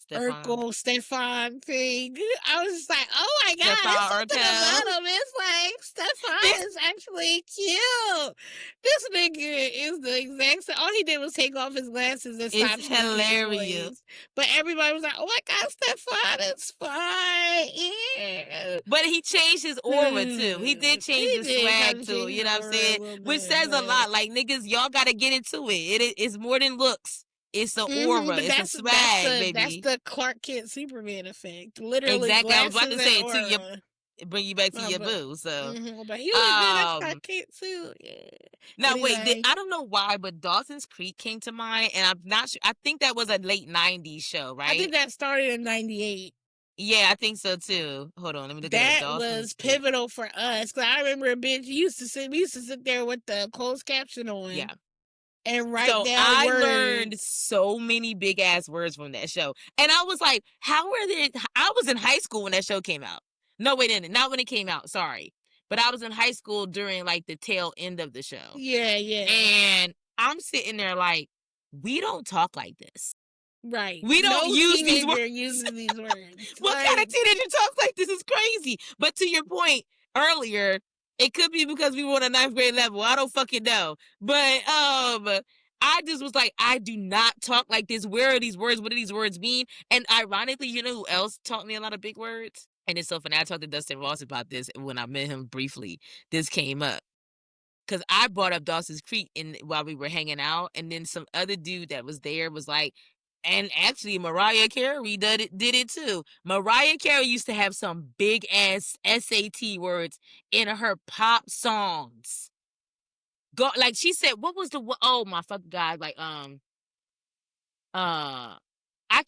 Urkel Stefan thing. I was just like, oh my God, it's something about him. It's like, Stefan is actually cute. This nigga is the exact same. All he did was take off his glasses and stop. It's hilarious. But everybody was like, oh my God, Stefan is fine. Yeah. But he changed his aura too. He did change his swag too. You know what I'm saying? Which says a lot. Like, niggas, y'all got to get into it. It's more than looks. It's an aura. It's a swag, baby. That's the Clark Kent Superman effect. Literally, exactly. I was about to say it too. Bring you back to your boo. So, but he was Clark Kent too. Yeah. Now wait, I don't know why, but Dawson's Creek came to mind, and I'm not sure. I think that was a late '90s show, right? I think that started in '98. Yeah, I think so too. Hold on, let me look at it up. That was pivotal for us because I remember a bitch we used to sit there with the closed caption on. Yeah. And write down I words. learned so many big ass words from that show. And I was like, how are they? I was in high school when that show came out. No, wait, not when it came out. Sorry. But I was in high school during like the tail end of the show. Yeah. And I'm sitting there like, we don't talk like this. Right. We don't use these words. Using these words. What kind of teenager talks like this? Is crazy. But to your point earlier, it could be because we were on a 9th grade level. I don't fucking know. But I just was like, I do not talk like this. Where are these words? What do these words mean? And ironically, you know who else taught me a lot of big words? And it's so funny. I talked to Dustin Ross about this when I met him briefly. This came up. Because I brought up Dawson's Creek while we were hanging out. And then some other dude that was there was like, and actually, Mariah Carey did it too. Mariah Carey used to have some big ass SAT words in her pop songs. Like she said, what was oh my fucking God, like I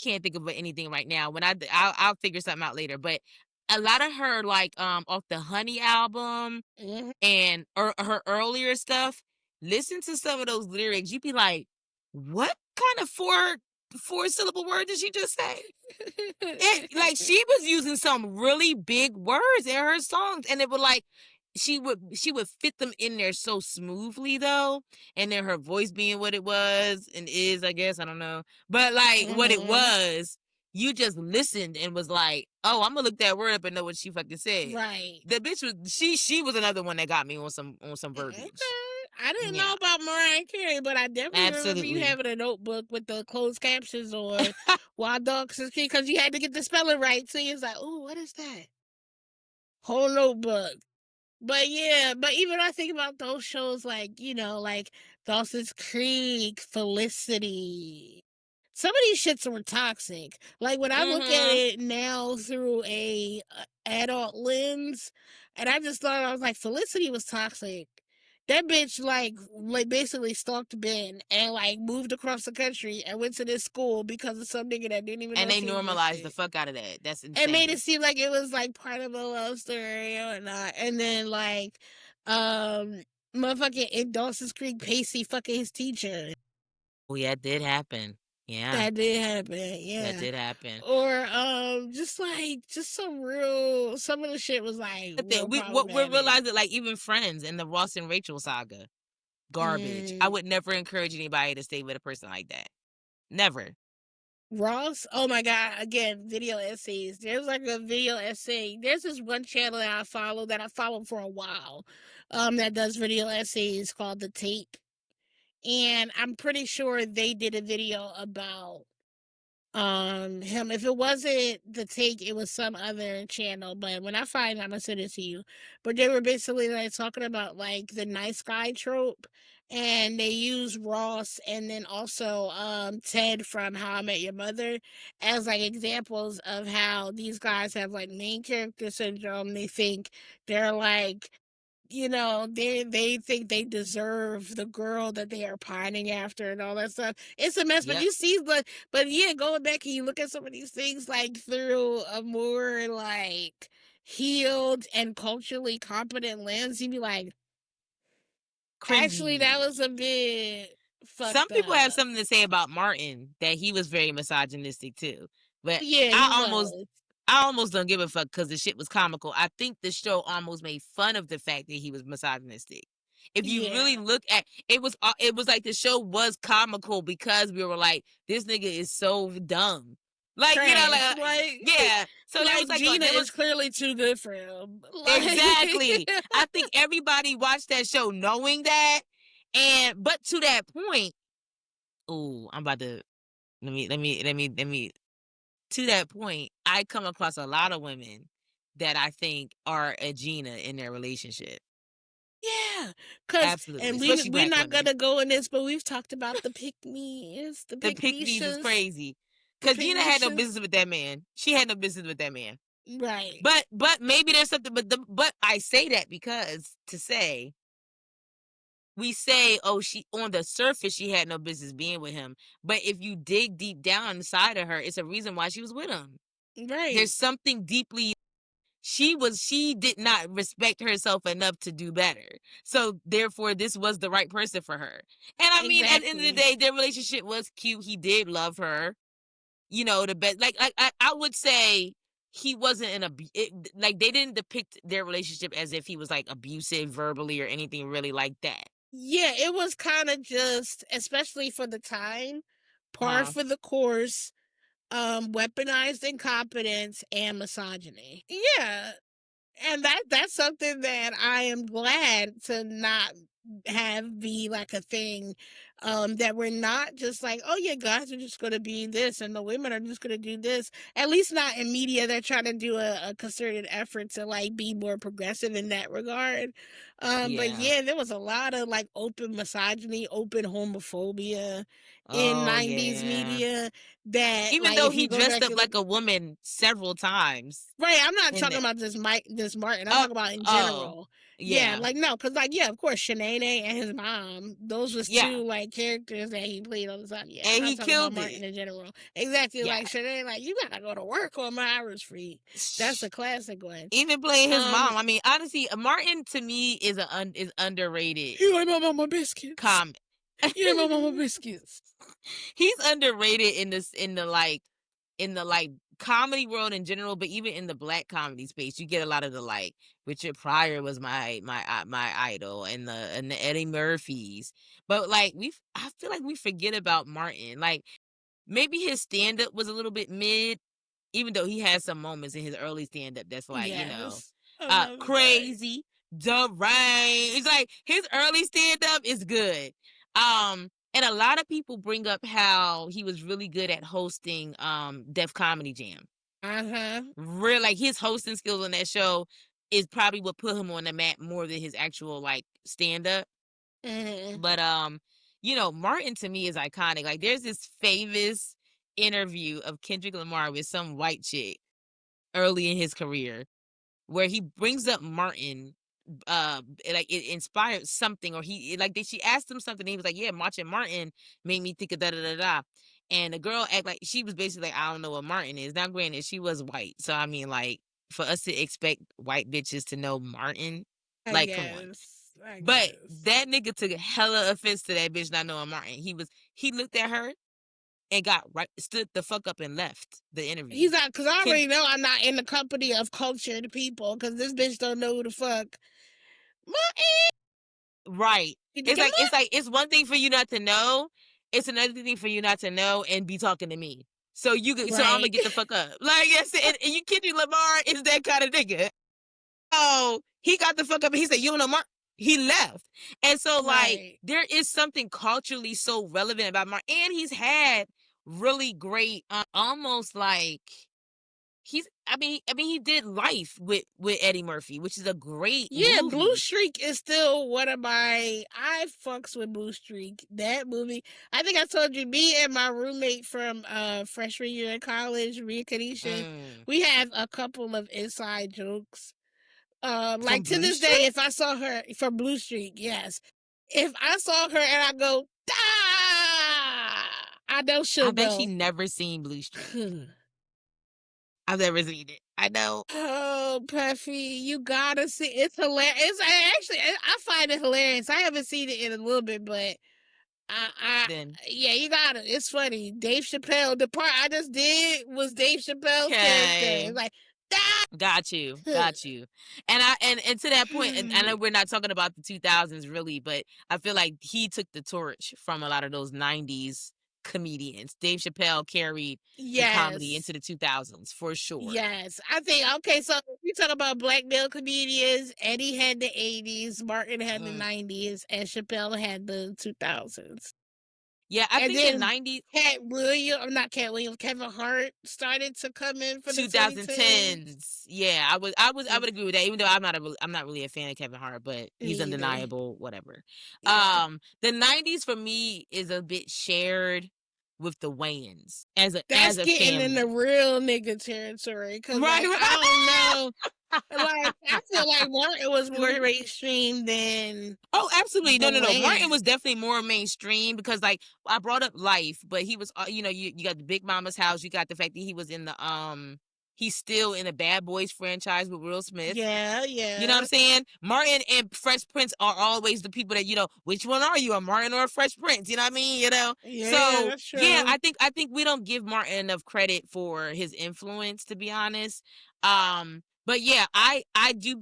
can't think of anything right now. When I'll figure something out later. But a lot of her like off the Honey album and her earlier stuff. Listen to some of those lyrics. You'd be like, what kind of four-syllable word did she just say? Like she was using some really big words in her songs, and it would like she would fit them in there so smoothly though, and then her voice being what it was and is, I guess, I don't know, but like what it was, You just listened and was like, oh, I'm gonna look that word up and know what she fucking said. Right. The bitch was she was another one that got me on some verbiage. Okay. I didn't know Yeah, about Mariah Carey, but I definitely remember you absolutely. having a notebook with the closed captions on Wild Dogs is King because you had to get the spelling right. So you was like, "Oh, what is that?" Whole notebook. But yeah, but even when I think about those shows, like like Dawson's Creek, Felicity, some of these shits were toxic. Like when I look at Mm-hmm. it now through a adult lens, and I just thought I was like, Felicity was toxic. That bitch like basically stalked Ben and like moved across the country and went to this school because of some nigga that didn't even And know they she normalized the existed. fuck out of that. That's And made it insane. seem like it was like part of a love story or not. And then um motherfucking in Dawson's Creek Pacey fucking his teacher. Oh yeah, it did happen. Yeah, That did happen, that yeah. did happen. Or just some of the shit was like The thing real what we're problematic. realizing, like even Friends and the Ross and Rachel saga, garbage. I Mm. would never encourage anybody to stay with a person like that. Never. Ross, oh my god, again, video essays. There's like a video essay. There's this one channel that I followed for a while, that does video essays called The Tape. And I'm pretty sure they did a video about him. If it wasn't The Take, it was some other channel, but when I find it, I'm gonna send it to you. But they were basically like talking about like the nice guy trope, and they use Ross and then also Ted from How I Met Your Mother as like examples of how these guys have like main character syndrome. They think they're like, they think they deserve the girl that they are pining after and all that stuff. It's a mess, but Yep. you see, but yeah, going back and you look at some of these things like through a more like healed and culturally competent lens, you'd be like, actually, that Cringy. was a bit Some fucked people have up. something to say about Martin, that he was very misogynistic too. But Yeah, I he almost was. I almost don't give a fuck because the shit was comical. I think the show almost made fun of the fact that he was misogynistic. If you really Yeah, look at it was like the show was comical because we were like, this nigga is so dumb. Like, trash. Like, yeah. So there was like like Gina there is was clearly too good for him. exactly. Like, I think everybody watched that show knowing that. And but to that point, oh, I'm about to let me to that point, I come across a lot of women that I think are a Gina in their relationship. yeah, cause Absolutely. and Especially we're black not women. gonna go in this, but we've talked about the pick me's, The pick me's is crazy. the Cause pick Gina had no me's, business with that man. She had no business with that man. right? But maybe there's something but I say that because to say we say, oh, she on the surface she had no business being with him. But if you dig deep down inside of her, it's a reason why she was with him. Right. There's something deeply she did not respect herself enough to do better. So therefore this was the right person for her. And I mean at the end of the Exactly. day, their relationship was cute. He did love her. You know, the best like I would say he wasn't like they didn't depict their relationship as if he was like abusive verbally or anything really like that. Yeah, it was kind of just, especially for the time, par Huh? for the course, weaponized incompetence and misogyny. Yeah, and that's something that I am glad to not have be like a thing, that we're not just like, oh yeah, guys are just going to be this and the women are just going to do this, at least not in media. They're trying to do a concerted effort to like be more progressive in that regard. But Yeah. yeah, there was a lot of like open misogyny, open homophobia in Oh 90s yeah. media that Even like though if he you go dressed back up and look. like a woman several times Right, I'm not in talking that. about this Martin. I'm Oh, talking about in oh, general. Yeah, yeah. like no, cause like yeah, of course, Shanae and his mom. Those was Yeah. two like characters that he played all the time. Yeah, I'm And not he talking about killed Martin it. in general. Exactly, Yeah. like Shanae, like you gotta go to work on my hours free. That's a classic one. Even playing his Um, mom. I mean, honestly, Martin to me is underrated. you like my mama biscuits. Com You like my mama biscuits. He's underrated in the like comedy world in general, but even in the black comedy space, you get a lot of the like Richard Pryor was my idol, and the Eddie Murphys. But like I feel like we forget about Martin. Like maybe his stand-up was a little bit mid, even though he has some moments in his early stand-up that's like, Yes. I love the rain. crazy, the rain. It's like his early stand-up is good. And a lot of people bring up how he was really good at hosting Def Comedy Jam. Uh-huh. Real, like, his hosting skills on that show is probably what put him on the map more than his actual like stand-up. Mhm. But Martin to me is iconic. Like, there's this famous interview of Kendrick Lamar with some white chick early in his career where he brings up Martin. Like, it inspired something, or she asked him something, and he was like, yeah, watching Martin made me think of da da da da. And the girl act like she was basically like, I don't know what Martin is. Now, granted, she was white, so I mean, like, for us to expect white bitches to know Martin, I like, come on. guess. I But guess. that nigga took hella offense to that bitch not knowing Martin. He looked at her and stood the fuck up and left the interview. He's not, because I already know I'm not in the company of cultured people, because this bitch don't know who the fuck. Right. It's one thing for you not to know. It's another thing for you not to know and be talking to me. So so I'm gonna Right. get the fuck up. Like, yes, and you Kendrick Lamar is that kind of nigga. Oh, he got the fuck up and he said, you don't know Mark. He left. And so, like, Right. there is something culturally so relevant about Mark. And he's had really great, almost like, he did Life with Eddie Murphy, which is a great Yeah, movie. Blue Streak is still one of I fucks with Blue Streak. That movie, I think I told you, me and my roommate from freshman year in college, Ria Kanisha, we have a couple of inside jokes. From Like, to Blue this Streak? day, if I saw her from Blue Streak, yes. If I saw her and I go, ah, I know she'll I bet she know. never seen Blue Streak. I've never seen it. I know. Oh, Puffy, you gotta see. It's hilarious. I find it hilarious. I haven't seen it in a little bit, but Then yeah, you got it. It's funny. Dave Chappelle. The part I just did was Dave Chappelle's character. okay. It's like, ah! Got you. And to that point, and I know we're not talking about the 2000s really, but I feel like he took the torch from a lot of those 90s comedians. Dave Chappelle carried the comedy into the 2000s for sure. Yes. I think, okay, so if we talk about black male comedians, Eddie had the 80s, Martin had the 90s, and Chappelle had the 2000s. Yeah, I And think then the 90s, Kevin Hart started to come in for the 2010s. 2010s. Yeah, I would agree with that. Even though I'm not really a fan of Kevin Hart, but he's undeniable. Whatever. Yeah. The 90s for me is a bit shared with the Wayans as a getting family. in the real nigga territory, because right. I don't know. Like, I feel like Martin was more mainstream than. Oh, absolutely. No. Wayans. Martin was definitely more mainstream because, like, I brought up Life, but he was, you got the Big Mama's House. You got the fact that he was in he's still in the Bad Boys franchise with Will Smith. Yeah. You know what I'm saying? Martin and Fresh Prince are always the people that, which one are you, a Martin or a Fresh Prince? You know what I mean? Yeah, so that's true. yeah, I think we don't give Martin enough credit for his influence, to be honest. But yeah, I do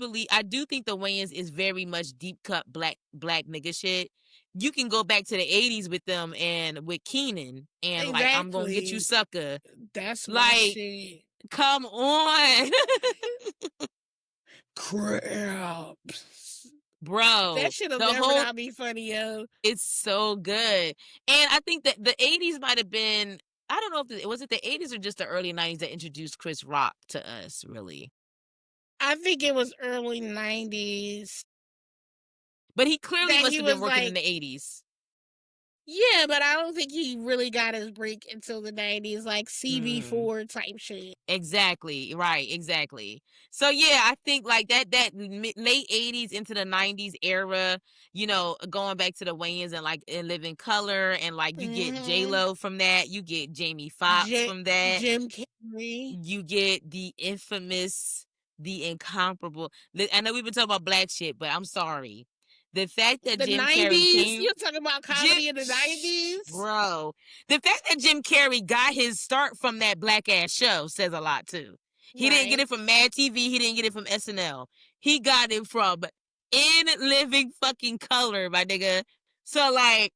think the Wayans is very much deep cut black nigga shit. You can go back to the 80s with them and with Keenan and like, I'm gonna get you, sucker. That's like, shit. Come on. Cramps. Bro, That shit will never not be funny, yo. It's so good. And I think that the 80s might have been, I don't know if was it the 80s or just the early 90s that introduced Chris Rock to us, really. I think it was early 90s. But he clearly must have been working in the 80s. Yeah, but I don't think he really got his break until the 90s, like CB4 type shit. Exactly. Right. Exactly. So yeah, I think like that late 80s into the 90s era, going back to the Wayans and like in Living Color, and like you get J-Lo from that, you get Jamie Foxx from that, Jim Carrey, you get the infamous, the incomparable. I know we've been talking about black shit, but I'm sorry. The fact that Jim 90s, Carrey came, you're talking about comedy in the 90s? Bro. The fact that Jim Carrey got his start from that black ass show says a lot too. He didn't get it from Mad TV, he didn't get it from SNL. He got it from In Living fucking Color, my nigga. So like,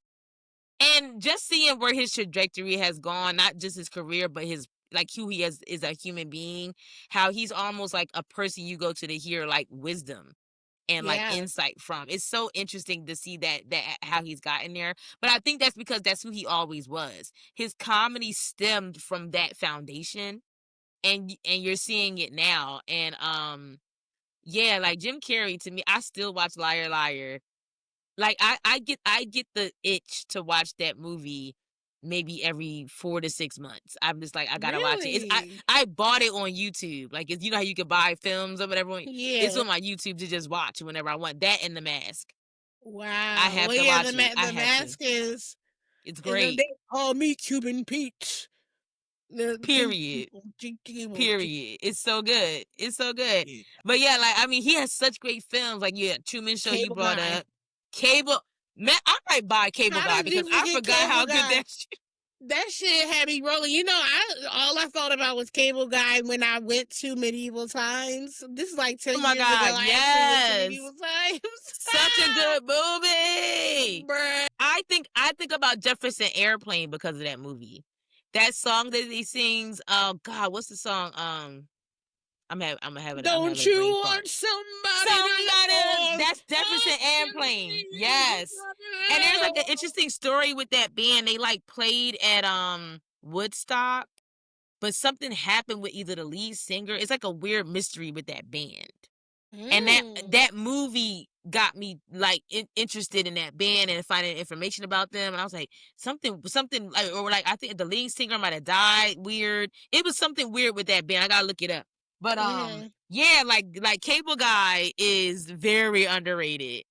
And just seeing where his trajectory has gone, not just his career, but his like who he is a human being, how he's almost like a person you go to hear like wisdom and like Yeah. insight from. It's so interesting to see that how he's gotten there. But I think that's because that's who he always was. His comedy stemmed from that foundation, and you're seeing it now. And yeah, like Jim Carrey, to me, I still watch Liar Liar. Like I get the itch to watch that movie maybe every 4 to 6 months. I'm just like, I gotta watch it. Really? I bought it on YouTube. Like, it's, you know how you could buy films or whatever. It's Yeah. on my YouTube to just watch whenever I want. That and The Mask. I Wow. have Well, to yeah, watch it. I the have to. mask is, It's and then great. they call me Cuban Pete. The Period. people. Period. It's so good. It's so good. Yeah. But yeah, like, I mean, he has such great films. Like, yeah, Truman Show you Cable brought Guy. up. Cable. Man, I might buy Cable How Guy did you because I forget forgot Cable how good Guy? that shit. That shit had me rolling. You know, all I thought about was Cable Guy when I went to medieval times. This is like Oh 10 my years ago. God, I actually went to yes. medieval times. Such a good movie. Bruh. I think about Jefferson Airplane because of that movie. That song that he sings, oh God, what's the song? I'm having Don't a you brain fart. want somebody to love? That's Jefferson Airplane. Yes. And there's like an interesting story with that band. They like played at Woodstock, but something happened with either the lead singer. It's like a weird mystery with that band. And that movie got me like interested in that band and finding information about them. And I was like, something like, or like, I think the lead singer might have died weird. It was something weird with that band. I gotta look it up. But yeah, like Cable Guy is very underrated.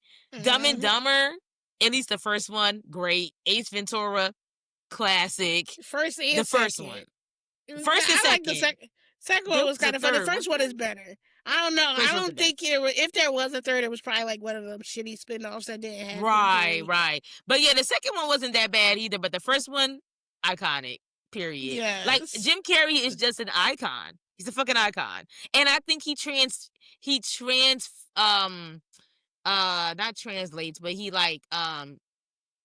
Dumb and Dumber, at least the first one, great. Ace Ventura, classic. First and The first second. one. First and I like the second. second one was kind of fun. The Third. first one is better. I don't know. I don't think if there was a third, it was probably like one of them shitty spin-offs that didn't have. Right. But yeah, the second one wasn't that bad either. But the first one, iconic. Period. Yes. Like Jim Carrey is just an icon. He's a fucking icon. And I think not translates, but he like transcends.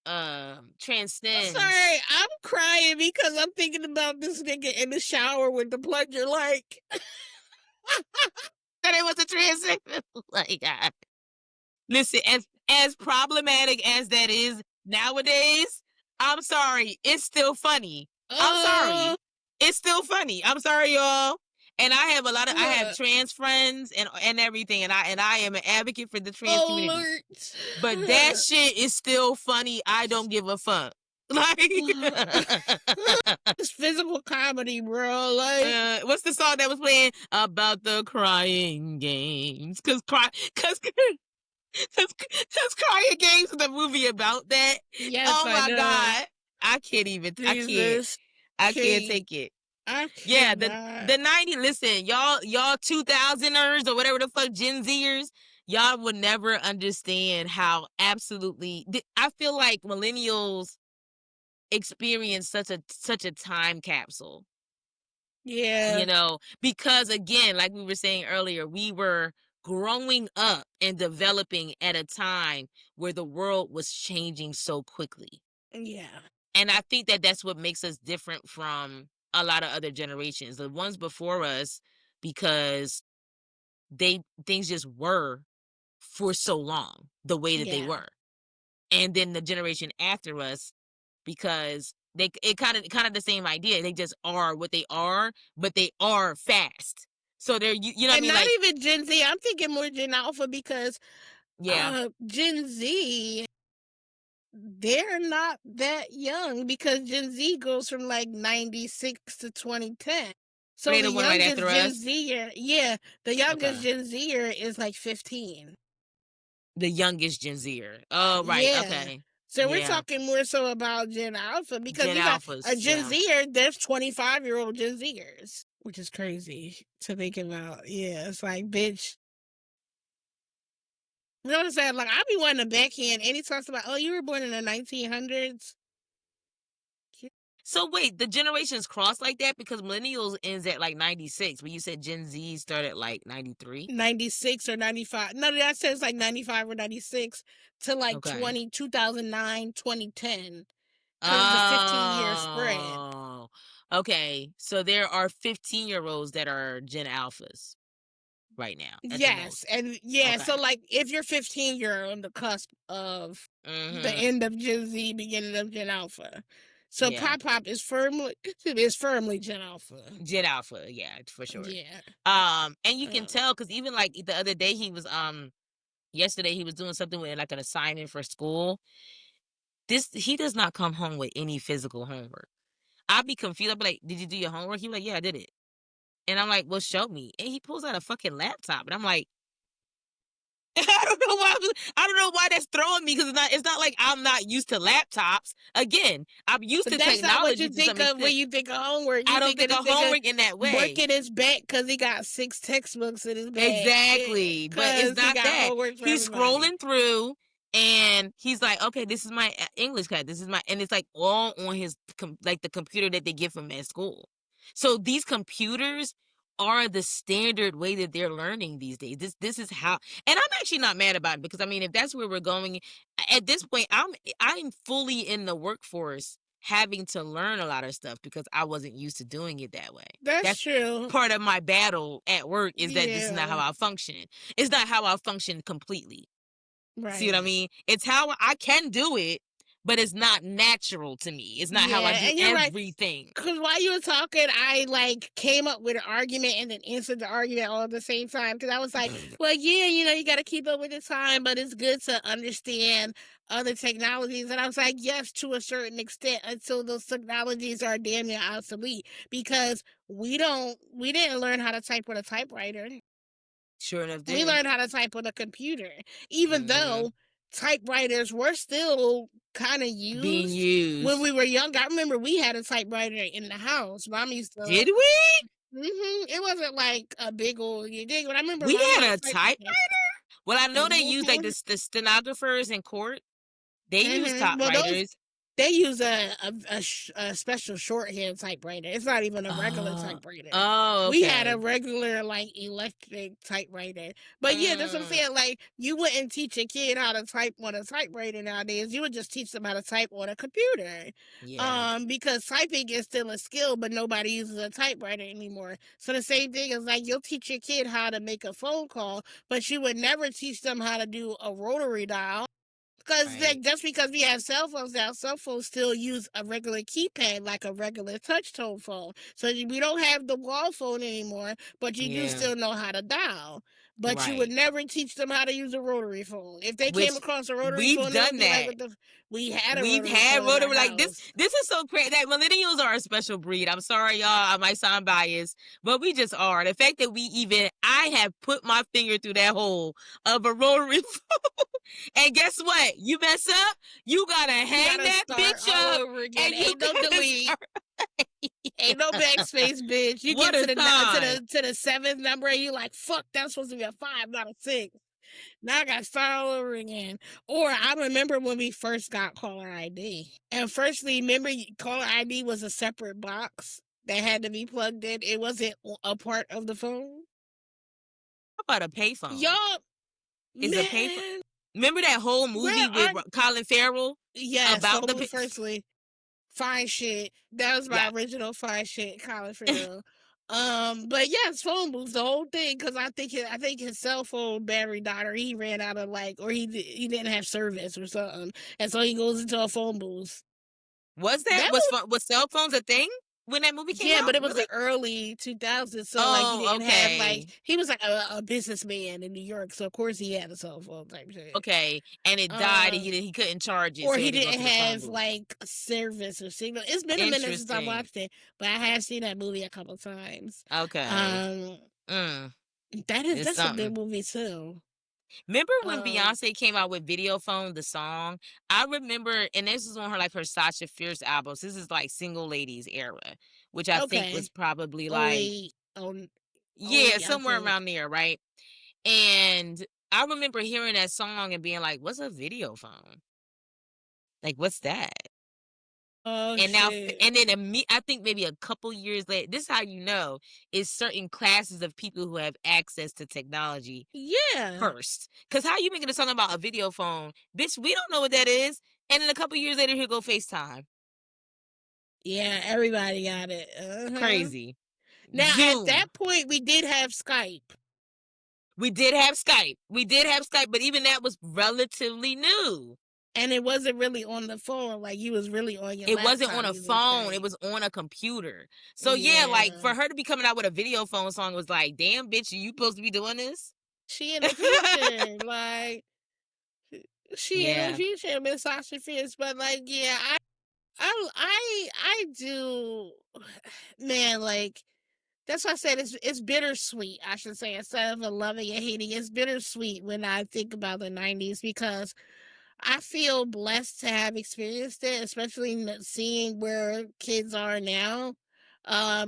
I'm sorry, I'm crying because I'm thinking about this nigga in the shower with the plunger, like. And it was a transition. Like, God. Listen, as problematic as that is nowadays, I'm sorry, it's still funny. I'm sorry, it's still funny. I'm sorry, y'all. And I have I have trans friends and everything, and I am an advocate for the trans community. But that shit is still funny. I don't give a fuck. Like, it's physical comedy, bro. Like, what's the song that was playing about the crying games? Cause Crying Games is the movie about that. Yes, oh my God, I can't even. I can't take it. Yeah, the 90s. Listen, y'all 2000ers or whatever the fuck, Gen Zers. Y'all would never understand how absolutely. I feel like millennials experience such a time capsule. Yeah. You know, because again, like we were saying earlier, we were growing up and developing at a time where the world was changing so quickly. Yeah. And I think that that's what makes us different from a lot of other generations, the ones before us, because things just were for so long the way that they were. And then the generation after us, because it kind of the same idea. They just are what they are, but they are fast. So they're you know what I mean? Not like, even Gen Z. I'm thinking more Gen Alpha because Gen Z, they're not that young because Gen Z goes from like 96 to 2010. So the youngest Gen Zer, the youngest Gen Zer is like 15. The youngest Gen Zer. Oh, right. Yeah. Okay. So we're talking more so about Gen Alpha because Gen you got Alphas, a Gen Zer, there's 25-year-old Gen Zers, which is crazy to think about. Yeah, it's like, bitch. You know what I'm saying? Like, I be wanting to backhand any talks about, oh, you were born in the 1900s. So wait, the generations cross like that because millennials ends at like 96, but you said Gen Z started at like 93? 96 or 95. No, that says like 95 or 96 to like 2009, 2010. 'cause it's a 15-year spread. Oh, okay. So there are 15-year-olds that are Gen Alphas right now at the Yes, most. and yeah, Okay. so, like, if you're 15, you're on the cusp of the Mhm. end of Gen Z, beginning of Gen Alpha. So Yeah. Pop is firmly Gen Alpha. Gen Alpha, yeah, for sure. Yeah. And you can Um, tell because even like the other day he was yesterday he was doing something with like an assignment for school. He does not come home with any physical homework. I'd be confused. I'd be like, "Did you do your homework?" He be like, "Yeah, I did it." And I'm like, "Well, show me." And he pulls out a fucking laptop, and I'm like, I don't know why that's throwing me because it's not like I'm not used to laptops. Again, I'm used but to that's not what technology you to some think of when extent. you think of homework. I You don't think of think this of nigga homework in that way. breaking his back because he got 6 textbooks in his bag, Exactly, but it's because he not got that. homework for He's everybody. scrolling through and he's like, "Okay, this is my English class. This is my," and it's like all on his like the computer that they give him at school. So these computers are the standard way that they're learning these days. This is how, and I'm actually not mad about it because I mean, if that's where we're going at this point, I'm fully in the workforce having to learn a lot of stuff because I wasn't used to doing it that way. That's That's true. part of my battle at work is that this is not how Yeah, I function. It's not how I function completely. See what I right. mean? It's how I can do it, but it's not natural to me. It's not how I Yeah, do and you're right. everything. Because while you were talking, I like came up with an argument and then answered the argument all at the same time. Because I was like, well, yeah, you got to keep up with the time, but it's good to understand other technologies. And I was like, yes, to a certain extent, until those technologies are damn near obsolete. Because we didn't learn how to type with a typewriter. Sure enough, We didn't. learned how to type on a computer, even Hmm. though typewriters were still kind of Being used when used. we were young. I remember we had a typewriter in the house. Mom used to. Did we? It wasn't like a big old you dig, but I remember We mom had had a a typewriter? typewriter. Well, I know they use like hmm the stenographers in court. They use Well, those typewriters. they use a special shorthand typewriter. It's not even a regular Oh, typewriter. oh, We had a okay. regular like electric typewriter. But yeah, that's what I'm Mm, saying. Like you wouldn't teach a kid how to type on a typewriter nowadays. You would just teach them how to type on a computer. yeah, Because typing is still a skill, but nobody uses a typewriter anymore. So the same thing is like you'll teach your kid how to make a phone call, but you would never teach them how to do a rotary dial. Because right. like just because we have cell phones now, cell phones still use a regular keypad like a regular touch tone phone. So we don't have the wall phone anymore, but you do Yeah, still know how to dial. But you would right. never teach them how to use a rotary phone. If they came Which across a rotary we've phone, they would done be like, that. "What the? We had a We've rotary had phone in our rotary like this. house." This is so crazy. That millennials are a special breed. I'm sorry, y'all. I might sound biased, but we just are. The fact that I have put my finger through that hole of a rotary phone, and guess what? You mess up, you gotta You hang gotta that start bitch all up, over again. and you Ain't no gotta delete. start. Ain't no backspace, bitch. You What get to a the time! to the seventh number, and you like, fuck. That's supposed to be a 5, not a 6. Now I got to start all over again. Or I remember when we first got caller ID. And firstly, remember caller ID was a separate box that had to be plugged in. It wasn't a part of the phone. How about a payphone? Y'all, Is a payphone? man, Remember that whole where movie with are Colin Farrell yes, about the phone firstly. Fine shit. That was my yeah. original fine shit, Colin Farrell. But yes, phone booth, the whole thing, because I think his cell phone battery died, or he ran out of like, or he didn't have service or something, and so he goes into a phone booth. Was that That was was cell phones a thing when that movie came yeah, out? but it was Really? the early 2000s, so like he Oh, didn't have like okay. he was like a businessman in New York, so of course he had a cell phone type shit. Okay. And it died and Um, he couldn't charge it, or so he he had to go didn't to the phone have booth. like service or signal. It's been a minute since I Interesting. watched it, but I have seen that movie a couple times. Okay. Um, Mm, it's that's a good something. movie too. Remember when Um, Beyonce came out with Video Phone, the song? I remember, and this is on her like her Sasha Fierce albums. This is like Single Ladies era, which I think was okay. probably Oh like, wait, oh yeah, wait, I somewhere think. around there, right? And I remember hearing that song and being like, what's a video phone? Like, what's that? Oh And now, shit. and then I think maybe a couple years later, this is how you know is certain classes of people who have access to technology Yeah. first. Because how you making a song about a video phone, bitch? We don't know what that is. And then a couple years later, here go FaceTime. Yeah, everybody got it. Uh-huh. Crazy. Now, at Zoom. that point, we did have Skype. We did have Skype. But even that was relatively new. And it wasn't really on the phone, like, you was really on your It wasn't on laptop a using phone. It Skype. was on a computer. So yeah, like Yeah. for her to be coming out with a video phone song was like, damn, bitch, you supposed to be doing this? She in the future, like, she in the Yeah. future, Miss Sasha Fierce, but, like, yeah, I do man, like, that's why I said it's bittersweet, I should say, instead of a loving and hating, it's bittersweet when I think about the 90s because I feel blessed to have experienced it, especially seeing where kids are now,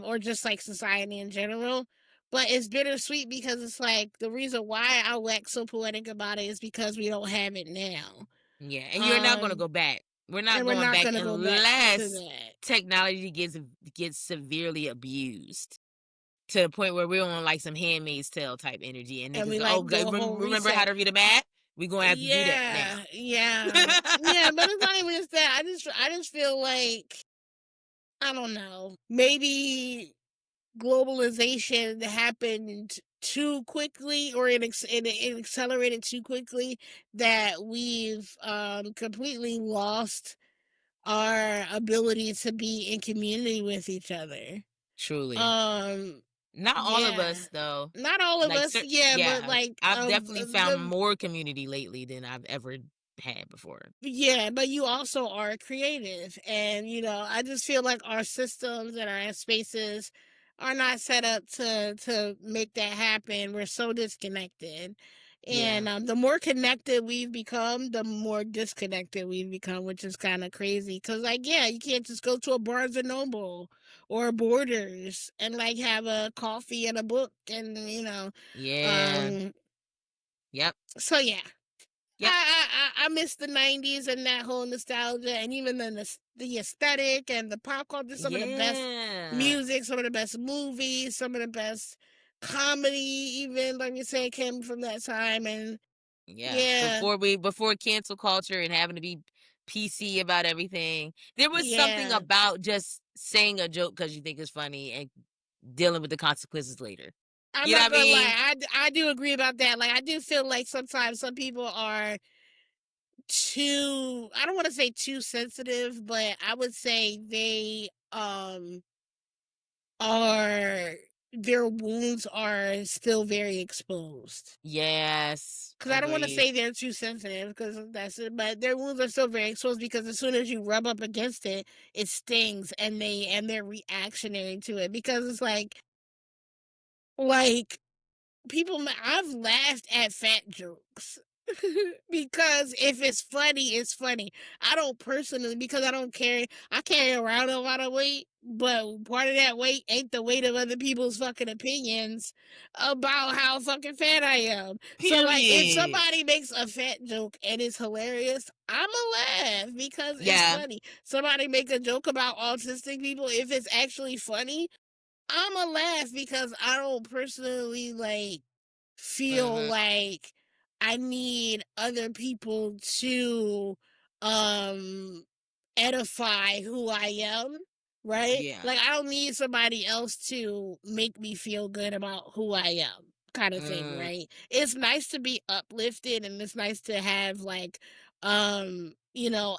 or just like society in general. But it's bittersweet because it's like the reason why I wax so poetic about it is because we don't have it now. Yeah. And you're not gonna Um, go back. We're not and we're going not back gonna go back to unless that. technology gets severely abused to the point where we're on like some Handmaid's Tale type energy, and And niggas we go, oh, like do a whole remember how reset. to read a map? We're gonna have to do that Yeah, now. yeah, yeah. But it's not even just that. I just feel like I don't know. Maybe globalization happened too quickly, or it accelerated too quickly that we've completely lost our ability to be in community with each other. Truly. Um, Not all of yeah, us though. not all of Like, us, yeah, but yeah, like I've of definitely found the more community lately than I've ever had before. yeah, but you also are creative. And, I just feel like our systems and our spaces are not set up to make that happen. We're so disconnected. Yeah. And the more connected we've become, the more disconnected we've become, which is kind of crazy. Because, like, yeah, you can't just go to a Barnes and Noble or Borders and, like, have a coffee and a book and, Yeah. um, Yep. so yeah. Yep. I miss the '90s and that whole nostalgia, and even the aesthetic and the pop culture. Some of the best Yeah. music, some of the best movies, some of the best comedy. Even like you say, came from that time. And Yeah. yeah, Before cancel culture and having to be PC about everything, there was something yeah. about just saying a joke because you think it's funny and dealing with the consequences later. I'm You know not what I gonna mean? lie. I do agree about that. Like I do feel like sometimes some people are too. I don't want to say too sensitive, but I would say they are their wounds are still very exposed. Yes. Because I don't want to Agreed. say they're too sensitive, because that's it, but their wounds are still very exposed because as soon as you rub up against it, it stings, and they're reactionary to it because it's like I've laughed at fat jokes because if it's funny, it's funny. I don't personally, because I carry around a lot of weight, but part of that weight ain't the weight of other people's fucking opinions about how fucking fat I am. So like, if Period. somebody makes a fat joke and it's hilarious, I'ma laugh because it's Yeah. funny. Somebody make a joke about autistic people, if it's actually funny, I'ma laugh because I don't personally feel Mhm. like I need other people to um edify who I am, right? Yeah. Like I don't need somebody else to make me feel good about who I am, kind of thing, Mm. right? It's nice to be uplifted, and it's nice to have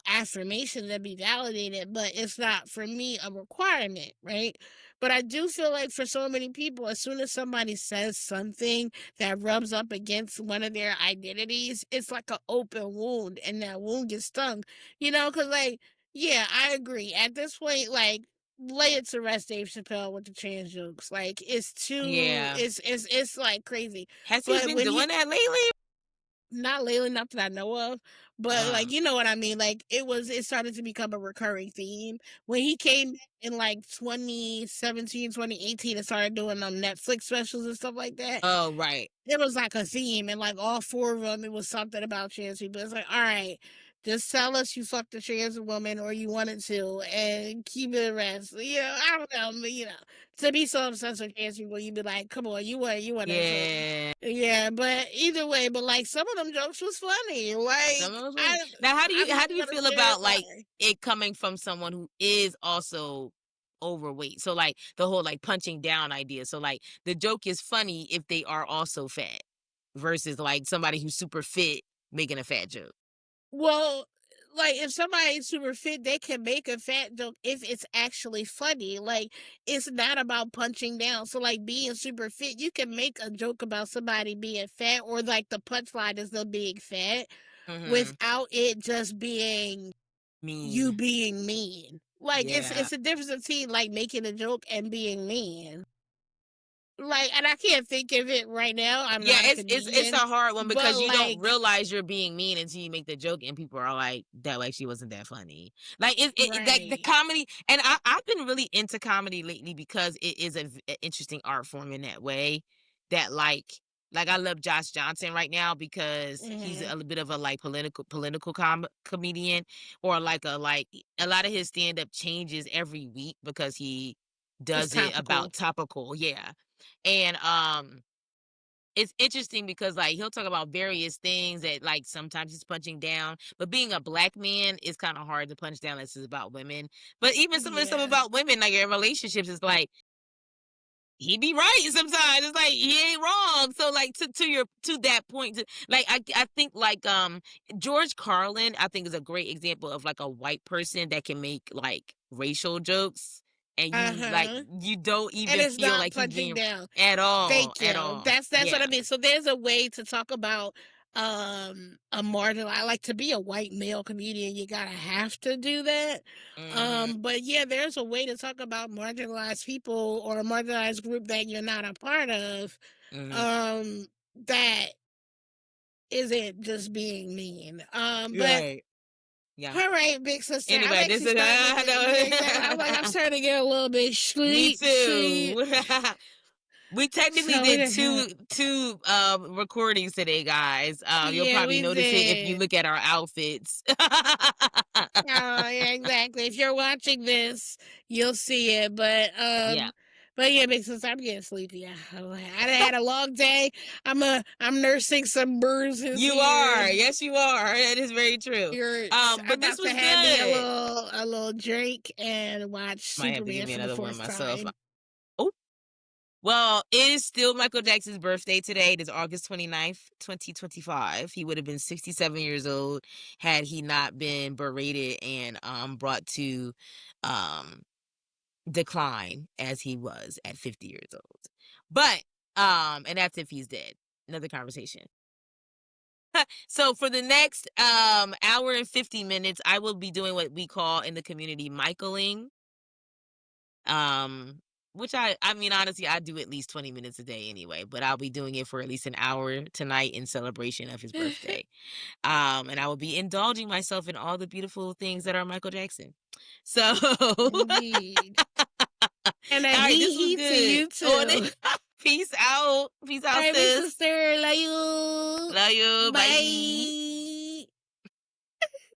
affirmation that be validated, but it's not for me a requirement, right? But I do feel like for so many people, as soon as somebody says something that rubs up against one of their identities, it's like an open wound, and that wound gets stung. Because yeah, I agree. At this point, lay it to rest, Dave Chappelle, with the trans jokes. Like it's too, Yeah. it's like crazy. Has he But been when doing he that lately? not lately, not that I know of, but Uh, you know what I mean. Like it started to become a recurring theme when he came in like 2017, 2018, and started doing Netflix specials and stuff like that. oh, right. It was like a theme, and like all four of them, it was something about trans people. It's like, all right, Just tell us you fucked a trans woman or you wanted to, and keep it the rest. I don't know. To be so obsessed with trans people, you'd be like, come on, you wanted to. Yeah. Yeah, but either way, but like some of them jokes was funny. Like Now, how do I don't you feel understand about like why. it coming from someone who is also overweight? So like the whole like punching down idea. So like the joke is funny if they are also fat versus like somebody who's super fit making a fat joke. Well, like if somebody's super fit, they can make a fat joke if it's actually funny. Like it's not about punching down. So like being super fit, you can make a joke about somebody being fat, or like the punchline is them being fat Mm-hmm. without it just being you Mean. being mean. Like Yeah. it's a difference between like making a joke and being mean. Like, and I can't think of it right now. I'm Yeah, not a it's a comedian, hard one but because you don't like, realize you're being mean until you make the joke and people are like, that actually wasn't that funny. Like like the right. comedy, and I've been really into comedy lately because it is an interesting art form in that way. That like I love Josh Johnson right now because he's Mm-hmm. a bit of a like political comedian, or like a lot of his stand up changes every week because he It's does it about topical. topical, yeah. And it's interesting because like he'll talk about various things that like sometimes he's punching down, but being a black man is kind of hard to punch down unless it's about women. But even some of the stuff Yeah. about women, like in relationships, is like he be right sometimes. It's like he ain't wrong. So like to that point, like I think like George Carlin, I think is a great example of like a white person that can make like racial jokes, and Uh-huh. you don't And even it's feel not like he's punching being down. at Thank you. all. That's what Yeah. I mean. So there's a way to talk about a marginal, like to be a white male comedian, you gotta have to do that. Hmm. But yeah, there's a way to talk about marginalized people or a marginalized group that you're not a part of, Hmm. um, that isn't just being mean. But Right. Yeah. all right, big sister. I'm Anyway, this actually is starting to get, yeah, exactly. I'm starting to get a little bit me sleep. too. We technically So we did done had, two recordings today, guys. You'll yeah, probably we notice it if you did. look at our outfits. Oh, yeah, exactly. If you're watching this, you'll see it. Yeah. But yeah, big sister, I'm getting sleepy. I done had a long day. I'm nursing some bruises You here. are. Yes, you are. That is very true. I'm But this about to was have me good. a little drink and watch Might have to give Superman me for the another one fourth myself. time. Oh, well, it is still Michael Jackson's birthday today. It is August 29th, 2025. He would have been 67 years old had he not been berated and brought to um decline as he was at 50 years old. But and that's if he's dead. Another conversation. So for the next hour and 50 minutes, I will be doing what we call in the community Michaeling. Um which I mean honestly I do at least 20 minutes a day anyway, but I'll be doing it for at least an hour tonight in celebration of his birthday. And I will be indulging myself in all the beautiful things that are Michael Jackson. So all Indeed. And a right, this was he to good. you Oh, and then, too. peace out. Peace All out, right, big sis. sister. Love you. Love you. Bye. Bye.